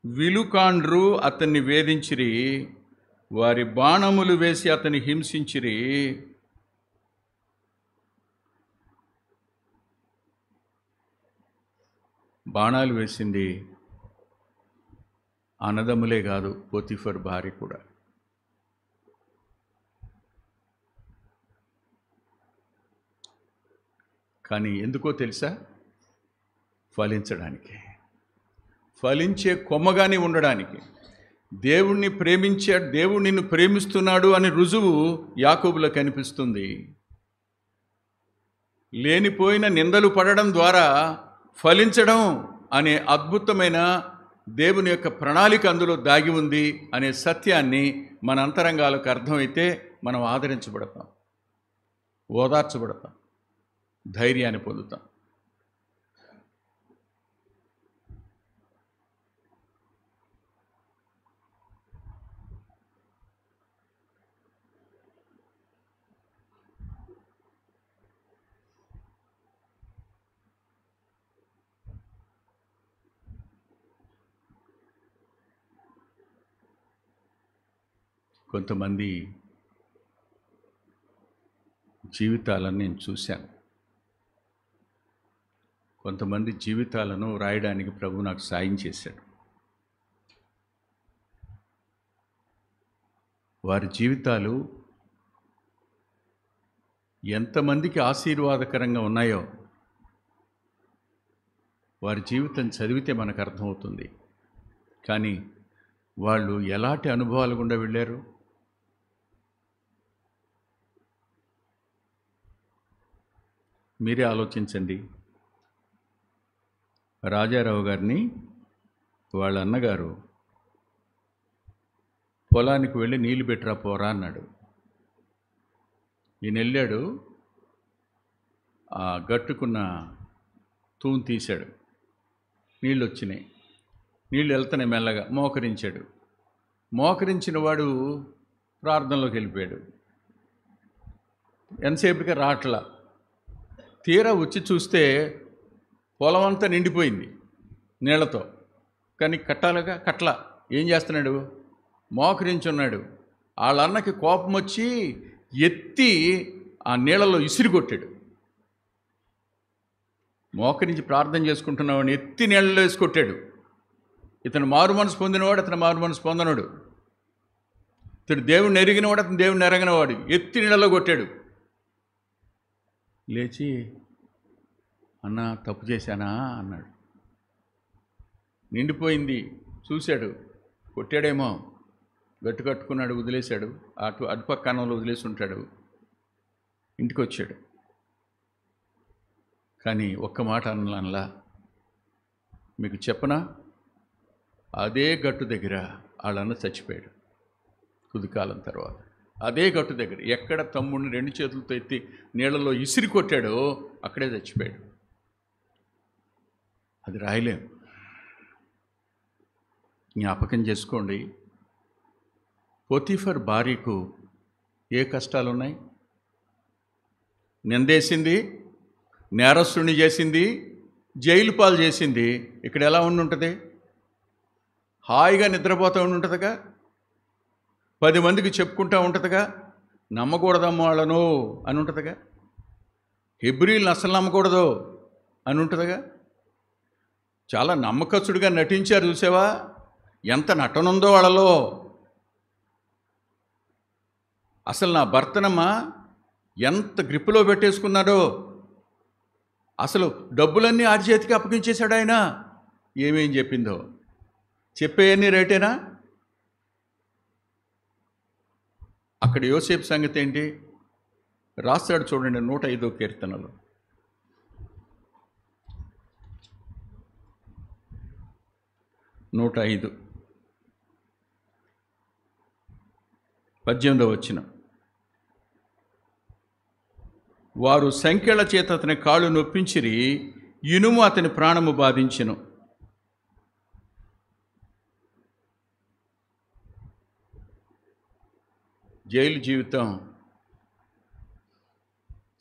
విలుకాండ్రు అతన్ని వేధించిరి, వారి బాణములు వేసి అతన్ని హింసించిరి. బాణాలు వేసింది అన్నదమ్ములే కాదు, పొతీఫర్ భార్య కూడా. కానీ ఎందుకో తెలుసా? ఫలించడానికి, ఫలించే కొమ్మగానే ఉండడానికి. దేవుణ్ణి ప్రేమించాడు, దేవుడు నిన్ను ప్రేమిస్తున్నాడు అని రుజువు యాకోబులో కనిపిస్తుంది. లేనిపోయిన నిందలు పడడం ద్వారా ఫలించడం అనే అద్భుతమైన దేవుని యొక్క ప్రణాళిక అందులో దాగి ఉంది అనే సత్యాన్ని మన అంతరంగాలకు అర్థమైతే మనం ఆదరించబడతాం, ఓదార్చబడతాం, ధైర్యాన్ని పొందుతాం. కొంతమంది జీవితాలను నేను చూశాను. కొంతమంది జీవితాలను రాయడానికి ప్రభు నాకు సాయం చేశాడు. వారి జీవితాలు ఎంతమందికి ఆశీర్వాదకరంగా ఉన్నాయో వారి జీవితం చదివితే మనకు అర్థమవుతుంది. కానీ వాళ్ళు ఎలాంటి అనుభవాలు గుండా వెళ్ళారు? మీరే ఆలోచించండి. రాజారావు గారిని వాళ్ళ అన్నగారు పొలానికి వెళ్ళి నీళ్లు పెట్టరా పోరా అన్నాడు. ఈయన వెళ్ళాడు, ఆ గట్టుకున్న తూము తీశాడు, నీళ్ళు వచ్చినాయి. నీళ్ళు వెళ్తున్నాయి, మెల్లగా మోకరించాడు. మోకరించిన వాడు ప్రార్థనలోకి వెళ్ళిపోయాడు. ఎంతసేపటికి రాట్లా. తీరా వచ్చి చూస్తే పొలం అంతా నిండిపోయింది నీళ్లతో. కానీ కట్టాలిగా, కట్ల. ఏం చేస్తున్నాడు? మోకరించున్నాడు. వాళ్ళ అన్నకి కోపం వచ్చి ఎత్తి ఆ నీళ్ళలో ఇసిరికొట్టాడు. మోకరించి ప్రార్థన చేసుకుంటున్నవాడిని ఎత్తి నీళ్ళలో వేసుకొట్టాడు. ఇతను మారు మనసు పొందినవాడు, అతను మారు మనసు పొందనోడు. ఇతడు దేవుడిని ఎరిగినవాడు, అతను దేవుడిని ఎరగినవాడు. ఎత్తి నీళ్ళలో కొట్టాడు. లేచి, అన్న తప్పు చేశానా అన్నాడు. నిండిపోయింది చూశాడు, కొట్టాడేమో, గట్టు కట్టుకున్నాడు, వదిలేశాడు. అటుపక్క కానంలో వదిలేసి ఉంటాడు. ఇంటికి వచ్చాడు. కానీ ఒక్క మాట అన్నలా, మీకు చెప్పనా, అదే గట్టు దగ్గర వాళ్ళన్న చచ్చిపోయాడు. కొద్దికాలం తర్వాత అదే గట్టు దగ్గర ఎక్కడ తమ్ముడిని 2 చేతులతో ఎత్తి నీళ్ళలో ఇసిరి కొట్టాడో అక్కడే చచ్చిపోయాడు. అది రాయలేం. జ్ఞాపకం చేసుకోండి, పోతీఫర్ భార్యకు ఏ కష్టాలున్నాయి? నిందేసింది, నేరస్తుని చేసింది, జైలు పాలు చేసింది. ఇక్కడ ఎలా ఉండుంటుంది? హాయిగా నిద్రపోతూ ఉంటుందిగా, 10 మందికి చెప్పుకుంటూ ఉంటుందిగా. నమ్మకూడదమ్మ వాళ్ళను అని ఉంటుందిగా. హెబ్రీలను అసలు నమ్మకూడదు అని ఉంటుందిగా. చాలా నమ్మకస్తుడిగా నటించారు, చూసావా? ఎంత నటనుందో వాళ్ళలో. అసలు నా భర్తనమ్మా ఎంత గ్రిప్పులో పెట్టేసుకున్నాడో. అసలు డబ్బులన్నీ ఆడి చేతికి అప్పగించేశాడు ఆయన. ఏమేం చెప్పిందో చెప్పేయన్నీ రేటేనా? అక్కడ యోసేపు సంగతి ఏంటి రాస్తాడు చూడండి. 105వ కీర్తనలో 105 18వ వచనం. వారు సంకెళ్ళ చేత అతని కాళ్ళు నొప్పించిరి, ఇనుము అతని ప్రాణము బాధించెను. జైలు జీవితం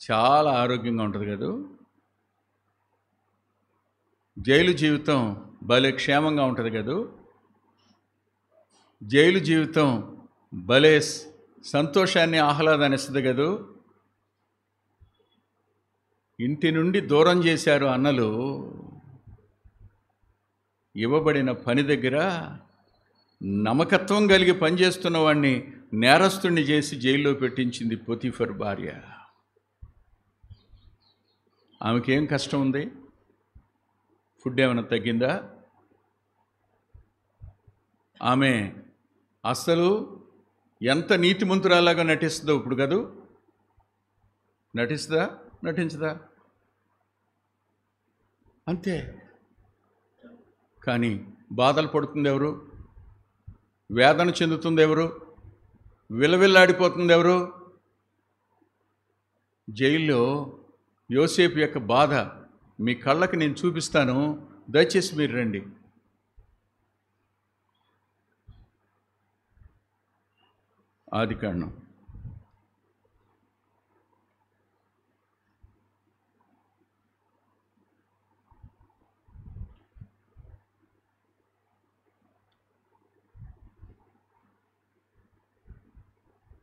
చాలా ఆరోగ్యంగా ఉంటుంది కదా. జైలు జీవితం భలే క్షేమంగా ఉంటుంది కదా. జైలు జీవితం భలే సంతోషాన్ని, ఆహ్లాదాన్ని ఇస్తుంది కదా. ఇంటి నుండి దూరం చేశారు అన్నలు. ఇవ్వబడిన పని దగ్గర నమ్మకత్వం కలిగి పనిచేస్తున్న వాడిని నేరస్తుడిని చేసి జైల్లో పెట్టించింది పోతీఫర్ భార్య. ఆమెకేం కష్టం ఉంది? ఫుడ్ ఏమైనా తగ్గిందా? ఆమె అసలు ఎంత నీతిమంతురాలాగా నటిస్తుందో ఇప్పుడు కదూ. నటిస్తుందా? నటించదా? అంతే. కానీ బాధలు పడుతుంది ఎవరు? వేదన చెందుతుంది ఎవరు? విలవిల్లాడిపోతుంది ఎవరు? జైల్లో యోసేపు యొక్క బాధ మీ కళ్ళకి నేను చూపిస్తాను, దయచేసి మీరు రండి. ఆదికాండం 38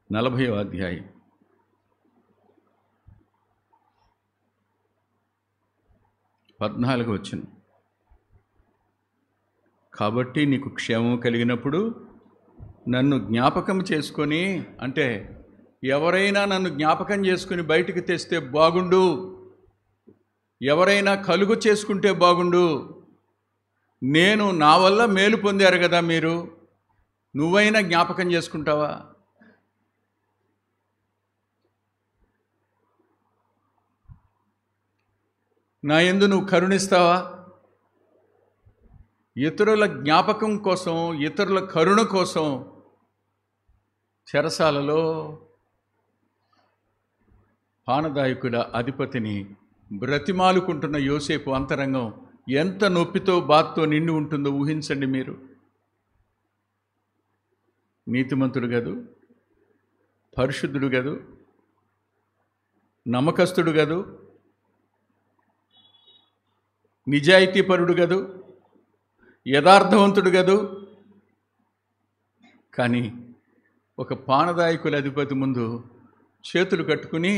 40వ అధ్యాయం 14 వచనం. కాబట్టి నీకు క్షేమం కలిగినప్పుడు నన్ను జ్ఞాపకం చేసుకొని, అంటే ఎవరైనా నన్ను జ్ఞాపకం చేసుకుని బయటికి తెస్తే బాగుండు, ఎవరైనా కలుగు చేసుకుంటే బాగుండు. నేను నా వల్ల మేలు పొందారు కదా మీరు, నువ్వైనా జ్ఞాపకం చేసుకుంటావా? నా యందు నువ్వు కరుణిస్తావా? ఇతరుల జ్ఞాపకం కోసం, ఇతరుల కరుణ కోసం చెరసాలలో పానదాయకుల అధిపతిని బ్రతిమాలుకుంటున్న యోసేపు అంతరంగం ఎంత నొప్పితో బాధతో నిండి ఉంటుందో ఊహించండి మీరు. నీతిమంతుడు గదు, పరిశుద్ధుడు గదు, నమ్మకస్తుడు గదు, నిజాయితీపరుడు గదు, యథార్థవంతుడు గదు. కానీ ఒక పానదాయకుల అధిపతి ముందు చేతులు కట్టుకుని,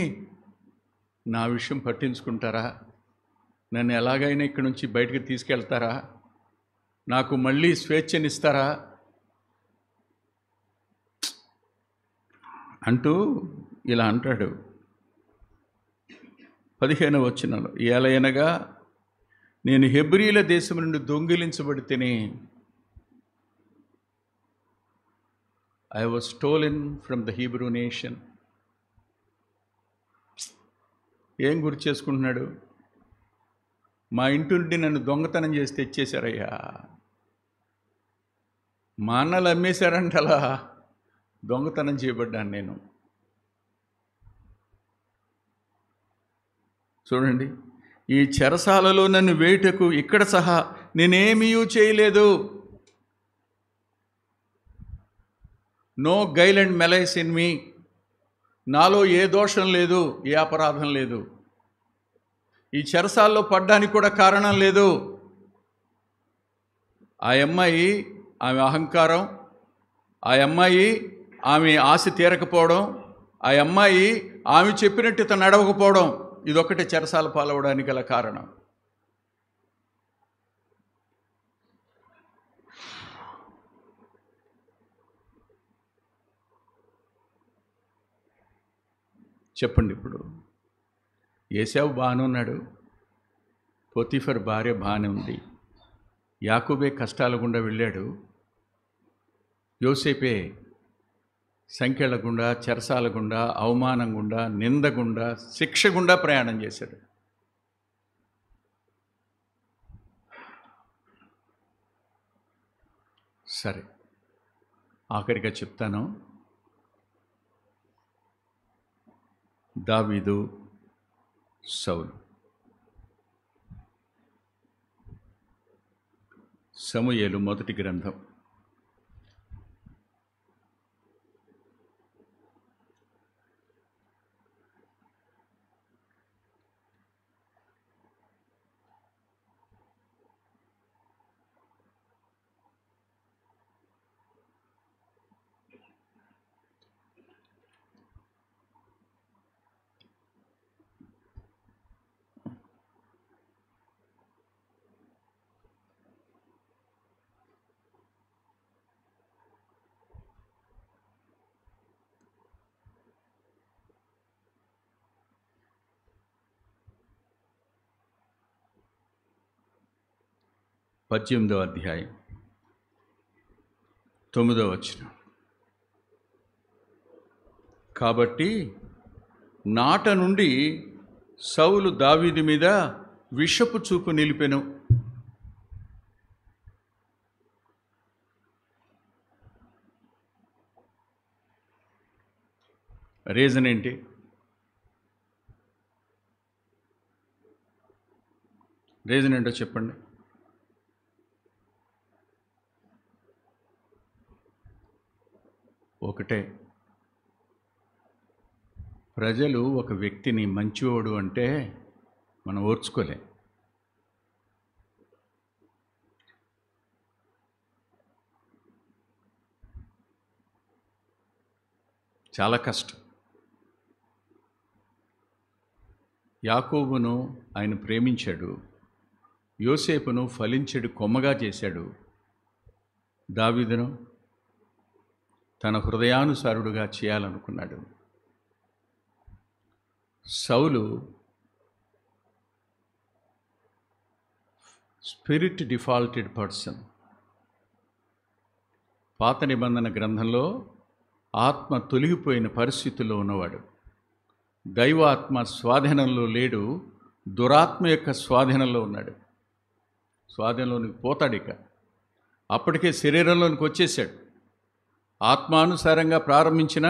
నా విషయం పట్టించుకుంటారా? నన్ను ఎలాగైనా ఇక్కడి నుంచి బయటకు తీసుకెళ్తారా? నాకు మళ్ళీ స్వేచ్ఛనిస్తారా అంటూ ఇలా అంటాడు. 15వ వచనంలో, ఏలయనగా నేను హెబ్రీల దేశం నుండి దొంగిలించబడితేనే, I was stolen from the Hebrew nation. ఏం గుర్తు చేసుకుంటున్నాడు? మా ఇంటి నుండి నన్ను దొంగతనం చేసి తెచ్చేశారయ్యా, మా అన్నలు అమ్మేశారంట, అలా దొంగతనం చేయబడ్డాను నేను. చూడండి, ఈ చెరసాలలో నన్ను వేయుటకు ఇక్కడ సహా నేనేమీ చేయలేదు. No guile and malice in me. నాలో ఏ దోషం లేదు, ఏ అపరాధం లేదు. ఈ చెరసాల్లో పడ్డానికి కూడా కారణం లేదు. ఆ అమ్మాయి, ఆమె అహంకారం, ఆ అమ్మాయి ఆమె ఆశ తీరకపోవడం, ఆ అమ్మాయి ఆమె చెప్పినట్టు ఇతను నడవకపోవడం, ఇదొక్కటే చెరసాల పాలవడానికి గల కారణం. చెప్పండి, ఇప్పుడు ఏశావు బాగానే ఉన్నాడు, పొతీఫర్ భార్య బాగానే ఉంది, యాకోబే కష్టాల గుండా వెళ్ళాడు, యోసేపే సంఖ్యల గుండా, చెరసాల గుండా, అవమానం గుండా, నింద గుండా, శిక్ష గుండా ప్రయాణం చేశాడు. సరే, ఆఖరిగా చెప్తాను. దావీదు, సౌలు. సమూయేలు మొదటి గ్రంథం 18వ అధ్యాయం 9వ వచనం. కాబట్టి నాట నుండి సౌలు దావీదు మీద విషపు చూపు నిలిపెను. రీజన్ ఏంటి? రీజన్ ఏంటో చెప్పండి. ఒకటే, ప్రజలు ఒక వ్యక్తిని మంచివాడు అంటే మనం ఓర్చుకోలే. చాలా కష్టం. యాకోబును ఆయన ప్రేమించాడు, యోసేపును ఫలించెడు కొమ్మగా చేశాడు, దావీదును తన హృదయానుసారుడుగా చేయాలనుకున్నాడు. సౌలు స్పిరిట్ డిఫాల్టెడ్ పర్సన్. పాత నిబంధన గ్రంథంలో ఆత్మ తొలగిపోయిన పరిస్థితుల్లో ఉన్నవాడు. దైవాత్మ స్వాధీనంలో లేడు, దురాత్మ యొక్క స్వాధీనంలో ఉన్నాడు. స్వాధీనంలోనికి పోతాడు. ఇక అప్పటికే శరీరంలోనికి వచ్చేసాడు. ఆత్మానుసారంగా ప్రారంభించిన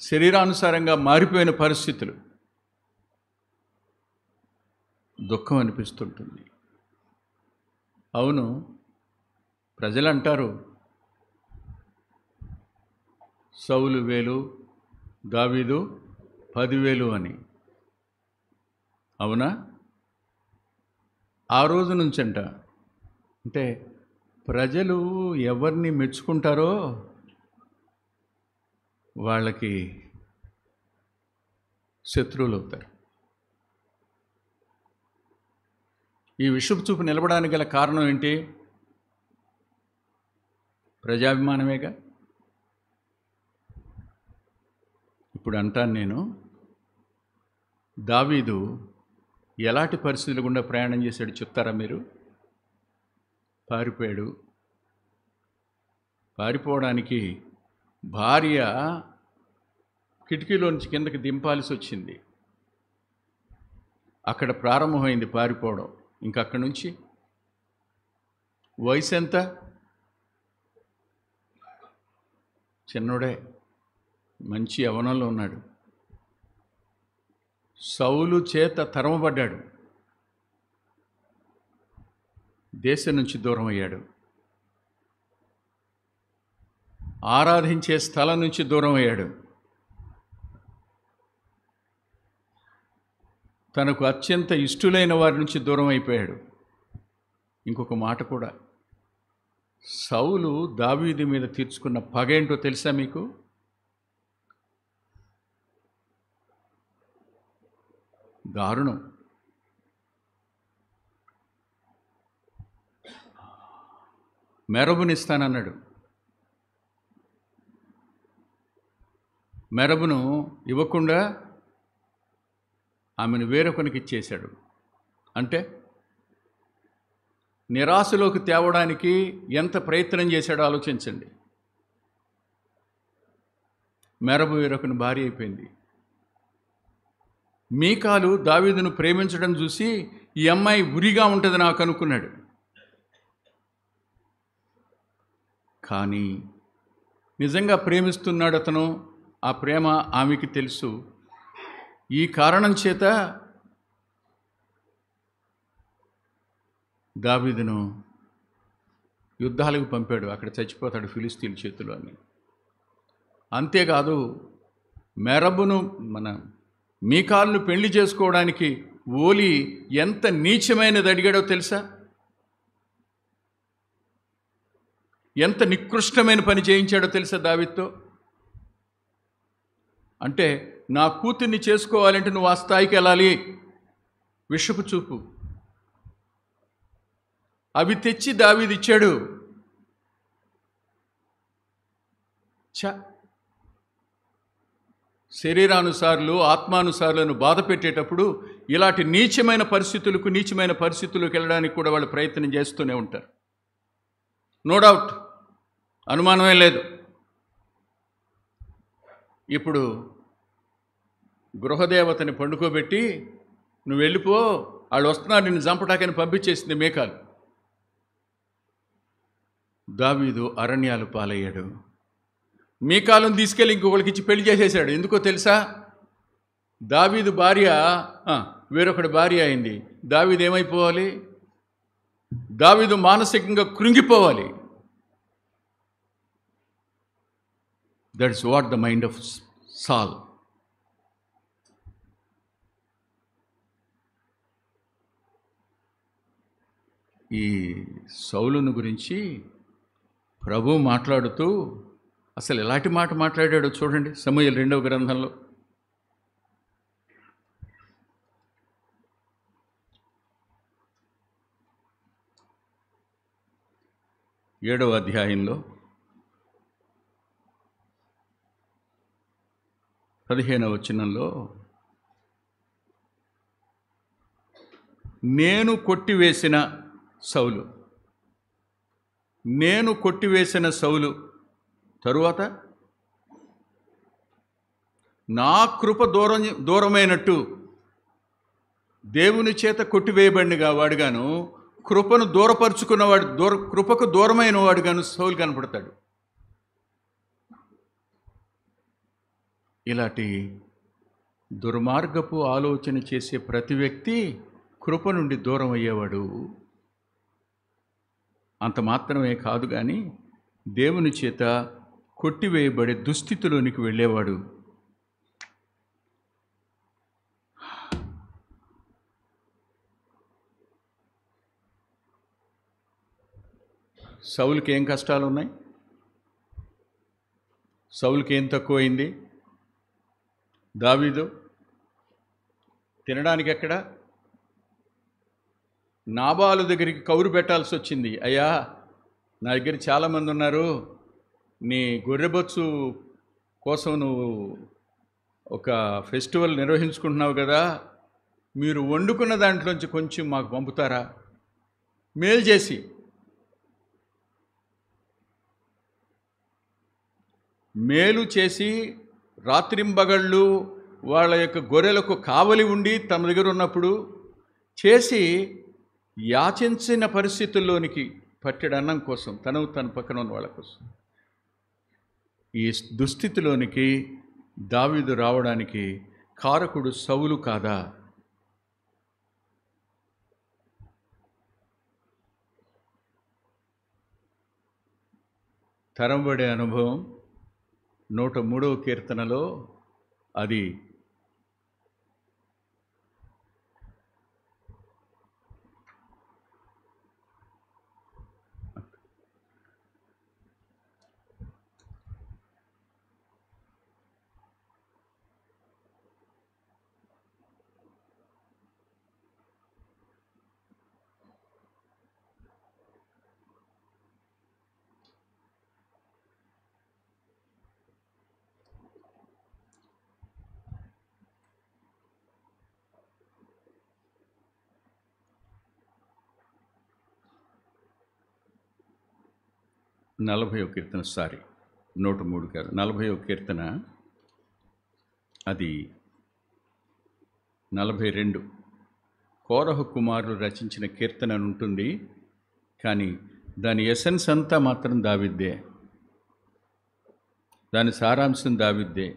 శరీరానుసారంగా మారిపోయిన పరిస్థితులు. దుఃఖం అనిపిస్తుంటుంది. అవును, ప్రజలు అంటారు సౌలు 1000, దావీదు 10,000 అని. అవునా? ఆ రోజు నుంచంట. అంటే ప్రజలు ఎవరిని మెచ్చుకుంటారో వాళ్ళకి శత్రువులు అవుతారు. ఈ విషపు చూపు నిలబడానికి గల కారణం ఏంటి? ప్రజాభిమానమేగా. ఇప్పుడు అంటాను నేను, దావీదు ఎలాంటి పరిస్థితులు గుండా ప్రయాణం చేశాడు చెప్తారా మీరు? పారిపోయాడు. పారిపోవడానికి భార్య కిటికీలోంచి కిందకి దింపాల్సి వచ్చింది. అక్కడ ప్రారంభమైంది పారిపోవడం. ఇంకక్కడి నుంచి వయసు ఎంత? చిన్నోడే, మంచి యవ్వనంలో ఉన్నాడు. సౌలు చేత తరమబడ్డాడు, దేశం నుంచి దూరం అయ్యాడు, ఆరాధించే స్థలం నుంచి దూరం అయ్యాడు, తనకు అత్యంత ఇష్టులైన వారి నుంచి దూరం అయిపోయాడు. ఇంకొక మాట కూడా, సౌలు దావీదు మీద తీర్చుకున్న పగ ఏంటో తెలుసా మీకు? దారుణం. మెరబునిస్తానన్నాడు. మెరబును ఇవ్వకుండా ఆమెను వేరొకనికి ఇచ్చేశాడు. అంటే నిరాశలోకి తేవడానికి ఎంత ప్రయత్నం చేశాడో ఆలోచించండి. మెరబు వేరొకని భార్య అయిపోయింది. మీకాలు దావీదును ప్రేమించడం చూసి ఈ అమ్మాయి ఉరిగా ఉంటుంది నాకు అనుకున్నాడు. కానీ నిజంగా ప్రేమిస్తున్నాడు అతను. ఆ ప్రేమ ఆమెకి తెలుసు. ఈ కారణం చేత దావీదును యుద్ధాలకు పంపాడు. అక్కడ చచ్చిపోతాడు ఫిలిస్తీన్ల చేతిలో అని. అంతేకాదు, మెరబును మీకాలును పెళ్లి చేసుకోవడానికి ఓలి ఎంత నీచమైనది అడిగాడో తెలుసా? ఎంత నికృష్టమైన పని చేయించాడో తెలుసా దావీదుతో? అంటే నా కూతుర్ని చేసుకోవాలంటే నువ్వు ఆ స్థాయికి వెళ్ళాలి. విషపు చూపు. అవి తెచ్చి దావీదు ఇచ్చాడు. శరీరానుసారులు ఆత్మానుసారులను బాధ పెట్టేటప్పుడు ఇలాంటి నీచమైన పరిస్థితులకు వెళ్ళడానికి కూడా వాళ్ళు ప్రయత్నం చేస్తూనే ఉంటారు. నో డౌట్, అనుమానమే లేదు. ఇప్పుడు గృహదేవతని పండుకోబెట్టి నువ్వు వెళ్ళిపో, వాళ్ళు వస్తున్నారు నిన్ను చంపటాకని పంపించేసింది మీకాలు. దావీదు అరణ్యాలు పాలయ్యాడు. మీకాలును తీసుకెళ్ళి ఇంకొకరికి ఇచ్చి పెళ్లి చేసేసాడు. ఎందుకో తెలుసా? దావీదు భార్య వేరొకటి భార్య అయింది. దావీదు ఏమైపోవాలి? దావీదు మానసికంగా కృంగిపోవాలి. That's what the mind of Saul. ఈ సౌలును గురించి ప్రభు మాట్లాడుతూ అసలు ఎలాంటి మాట మాట్లాడాడో చూడండి సమూయేలు 2వ గ్రంథంలో. ఏడవ అధ్యాయంలో 15వ వచనంలో, నేను కొట్టివేసిన సౌలు తరువాత నా కృప దూరమైనట్టు దేవుని చేత కొట్టివేయబడినగా వాడుగాను, కృపను దూరపరుచుకున్నవాడు కృపకు దూరమైన వాడుగాను సౌలు కనపడతాడు. ఇలాంటి దుర్మార్గపు ఆలోచన చేసే ప్రతి వ్యక్తి కృప నుండి దూరం అయ్యేవాడు. అంత మాత్రమే కాదు కానీ దేవుని చేత కొట్టివేయబడే దుస్థితిలోనికి వెళ్ళేవాడు. సౌలుకి ఏం కష్టాలు ఉన్నాయి? సౌలుకి ఏం తక్కువైంది? దావీదు తినడానికి ఎక్కడ? నాబాలు దగ్గరికి కౌరు పెట్టాల్సి వచ్చింది. అయ్యా, నా దగ్గర చాలామంది ఉన్నారు, నీ గొర్రెబొచ్చు కోసం నువ్వు ఒక ఫెస్టివల్ నిర్వహించుకుంటున్నావు కదా, మీరు వండుకున్న దాంట్లోంచి కొంచెం మాకు పంపుతారా? మేలు చేసి రాత్రింబగళ్ళు వాళ్ళ యొక్క గొర్రెలకు కావలి ఉండి తమ దగ్గర ఉన్నప్పుడు చేసి యాచించిన పరిస్థితుల్లోనికి పట్టెడు అన్నం కోసం తన పక్కన ఉన్న వాళ్ళ కోసం ఈ దుస్థితిలోనికి దావీదు రావడానికి కారకుడు సౌలు కాదా? తరంబడే అనుభవం 103వ కీర్తనలో అది కీర్తన 103 కాదు, 40వ కీర్తన అది 42 కోరహు కుమారులు రచించిన కీర్తన అని ఉంటుంది. కానీ దాని ఎసెన్స్ అంతా మాత్రం దావీదే, దాని సారాంశం దావీదే.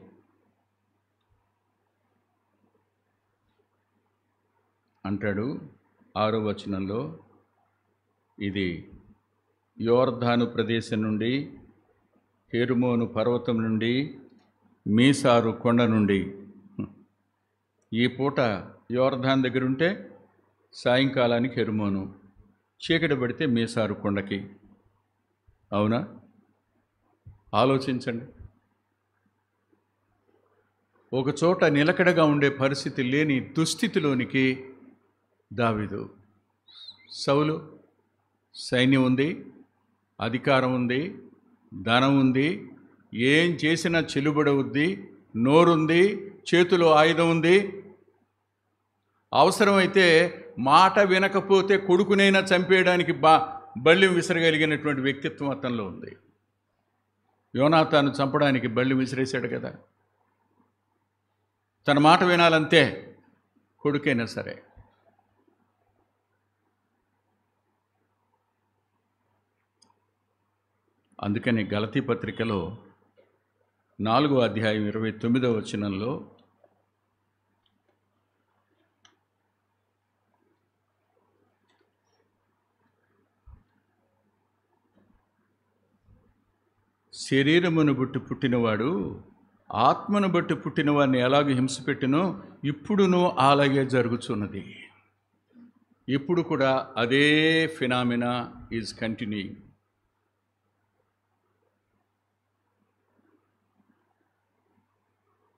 అంటాడు 6వ వచనంలో, ఇది యోర్దాను ప్రదేశం నుండి, హెర్మోను పర్వతం నుండి, మీసారు కొండ నుండి. ఈ పూట యోర్దాన్ దగ్గర ఉంటే సాయంకాలానికి హెర్మోను, చీకటి పడితే మీసారు కొండకి. అవునా? ఆలోచించండి. ఒక చోట నిలకడగా ఉండే పరిస్థితి లేని దుస్థితిలోనికి దావీదు. సౌలు సైన్యం ఉంది, అధికారం ఉంది, ధనం ఉంది, ఏం చేసినా చెల్లుబడవుద్ది, నోరుంది, చేతిలో ఆయుధం ఉంది. అవసరమైతే మాట వినకపోతే కొడుకునైనా చంపేయడానికి బళ్ళెం విసరగలిగినటువంటి వ్యక్తిత్వం అతనిలో ఉంది. యోనాతాను చంపడానికి బళ్ళెం విసిరేశాడు కదా. తన మాట వినాలంతే, కొడుకైనా సరే. అందుకని గలతీ పత్రికలో 4వ అధ్యాయం 29వ వచనంలో, శరీరమును బట్టి పుట్టినవాడు ఆత్మను బట్టి పుట్టిన వారిని ఎలాగ హింసపెట్టినో ఇప్పుడును అలాగే జరుగుతున్నది. ఇప్పుడు కూడా అదే phenomena is continuing.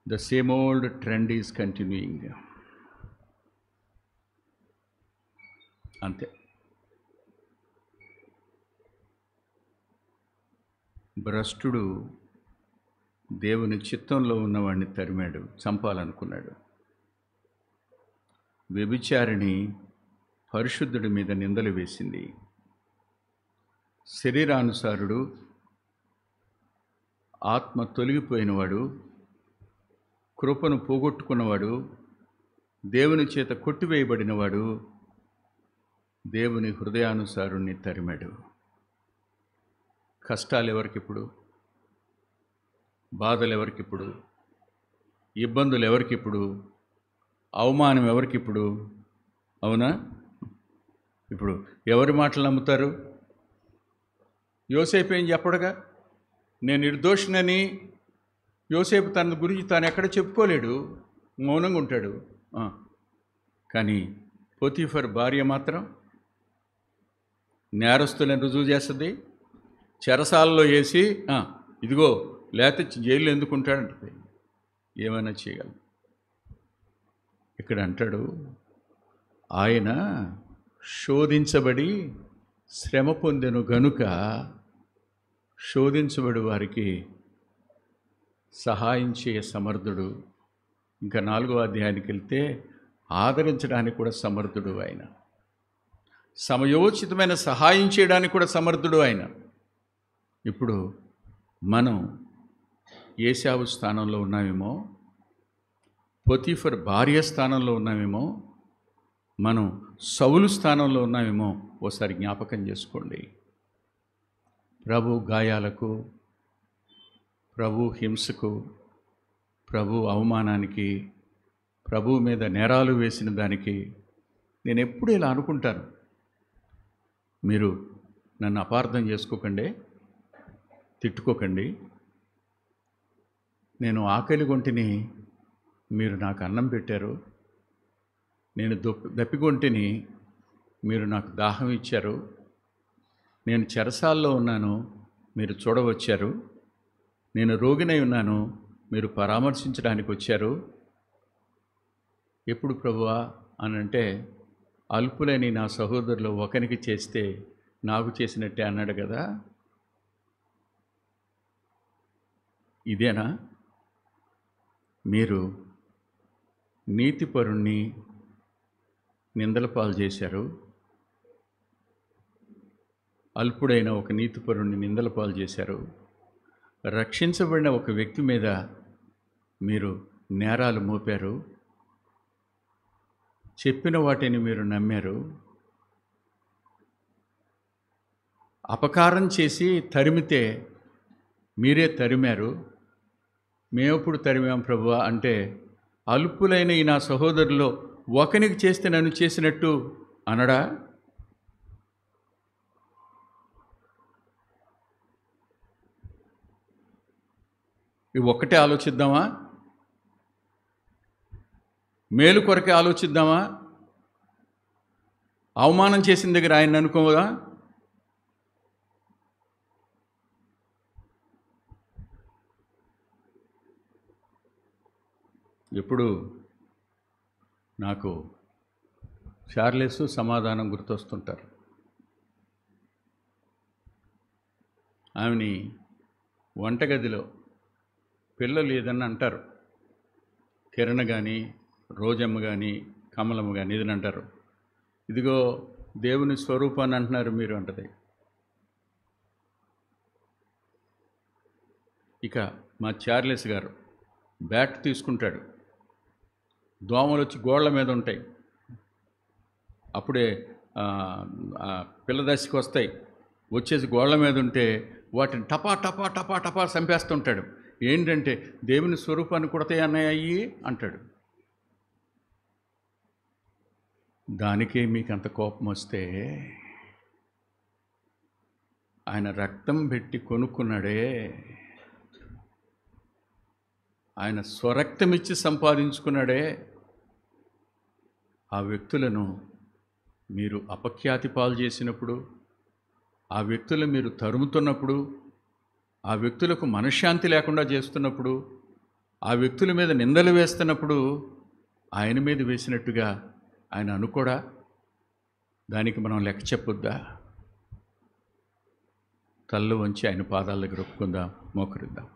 The same old trend is continuing. అంతే. భ్రష్టుడు దేవుని చిత్తంలో ఉన్నవాడిని తరిమాడు, చంపాలనుకున్నాడు. వ్యభిచారిణి పరిశుద్ధుడి మీద నిందలు వేసింది. శరీరానుసారుడు, ఆత్మ తొలగిపోయినవాడు, కృపను పోగొట్టుకున్నవాడు, దేవుని చేత కొట్టివేయబడినవాడు దేవుని హృదయానుసారుణ్ణి తరిమాడు. కష్టాలు ఎవరికిప్పుడు, బాధలు ఎవరికిప్పుడు, ఇబ్బందులు ఎవరికిప్పుడు, అవమానం ఎవరికిప్పుడు? అవునా? ఇప్పుడు ఎవరి మాటలు నమ్ముతారు? యోసేపు ఏం చెప్పడుగా, నేను నిర్దోషినని. యోసేపు తన గురించి తాను ఎక్కడ చెప్పుకోలేడు, మౌనంగా ఉంటాడు. కానీ పోతీఫర్ భార్య మాత్రం నేరస్తులను రుజువు చేస్తుంది. చెరసాలలో వేసి ఇదిగో లేకపోతే జైలు ఎందుకుంటాడంటది. ఏమైనా చేయగలరు. ఇక్కడ అంటాడు, ఆయన శోధించబడి శ్రమ పొందెను గనుక శోధించబడి వారికి సహాయం చేయ సమర్థుడు. ఇంకా 4వ అధ్యాయానికి వెళ్తే ఆదరించడానికి కూడా సమర్థుడు ఆయన. సమయోచితమైన సహాయం చేయడానికి కూడా సమర్థుడు ఆయన. ఇప్పుడు మనం ఏశావు స్థానంలో ఉన్నామేమో, పోతీఫర్ భార్య స్థానంలో ఉన్నామేమో, మనం సౌలు స్థానంలో ఉన్నామేమో ఓసారి జ్ఞాపకం చేసుకోండి. ప్రభు గాయాలకు, ప్రభు హింసకు, ప్రభు అవమానానికి, ప్రభు మీద నేరాలు వేసిన దానికి నేను ఎప్పుడు ఇలా అనుకుంటాను. మీరు నన్ను అపార్థం చేసుకోకండి, తిట్టుకోకండి. నేను ఆకలి గొంటిని, మీరు నాకు అన్నం పెట్టారు. నేను దప్పిగొంటిని, మీరు నాకు దాహం ఇచ్చారు. నేను చెరసాల్లో ఉన్నాను, మీరు చూడవచ్చారు. నేను రోగినై ఉన్నాను, మీరు పరామర్శించడానికి వచ్చారు. ఎప్పుడు ప్రభువా అని అంటే, అల్పులని నా సహోదరులు ఒకరికి చేస్తే నాకు చేసినట్టే అన్నాడు కదా. ఇదేనా? మీరు నీతిపరుణ్ణి నిందల పాలు చేశారు. అల్పుడైన ఒక నీతిపరుణ్ణి నిందల పాలు చేశారు. రక్షించబడిన ఒక వ్యక్తి మీద మీరు నేరాలు మోపారు. చెప్పిన వాటిని మీరు నమ్మారు. అపకారం చేసి తరిమితే మీరే తరిమారు. మేమెప్పుడు తరిమాం ప్రభువా అంటే, అల్పులైన ఈ నా సహోదరులో ఒకనికి చేస్తే నన్ను చేసినట్టు అనడా? ఇవి ఒక్కటే ఆలోచిద్దామా? మేలు కొరకే ఆలోచిద్దామా? అవమానం చేసిన దగ్గర ఆయన అనుకోదా? ఎప్పుడు నాకు చార్లెస్ సమాధానం గుర్తొస్తుంటారు. ఆమెని వంటగదిలో పిల్లలు ఏదన్నా అంటారు, కిరణ్ కానీ, రోజమ్మ కానీ, కమలమ్మ కానీ ఏదని అంటారు, ఇదిగో దేవుని స్వరూపాన్ని అంటున్నారు మీరు అంటది. ఇక మా చార్లెస్ గారు బ్యాట్ తీసుకుంటాడు, దోమలు వచ్చి గోళ్ల మీద ఉంటాయి, అప్పుడే పిల్ల దశకి వస్తాయి, వచ్చేసి గోళ్ల మీద ఉంటే వాటిని టపా టపా టపా టపా చంపేస్తుంటాడు. ఏంటంటే దేవుని స్వరూపాన్ని కొడతాయి అన్నయ్యి అంటాడు. దానికే మీకు అంత కోపం వస్తే, ఆయన రక్తం పెట్టి కొనుక్కున్నాడే, ఆయన స్వరక్తం ఇచ్చి సంపాదించుకున్నాడే, ఆ వ్యక్తులను మీరు అపఖ్యాతి పాలు చేసినప్పుడు, ఆ వ్యక్తులు మీరు తరుముతున్నప్పుడు, ఆ వ్యక్తులకు మనశ్శాంతి లేకుండా చేస్తున్నప్పుడు, ఆ వ్యక్తుల మీద నిందలు వేస్తున్నప్పుడు ఆయన మీద వేసినట్టుగా ఆయన అనుకోడా? దానికి మనం లెక్క చెప్పొద్దా? తల్లు వంచి ఆయన పాదాల దగ్గర ఒప్పుకుందాం, మోకరిద్దాం.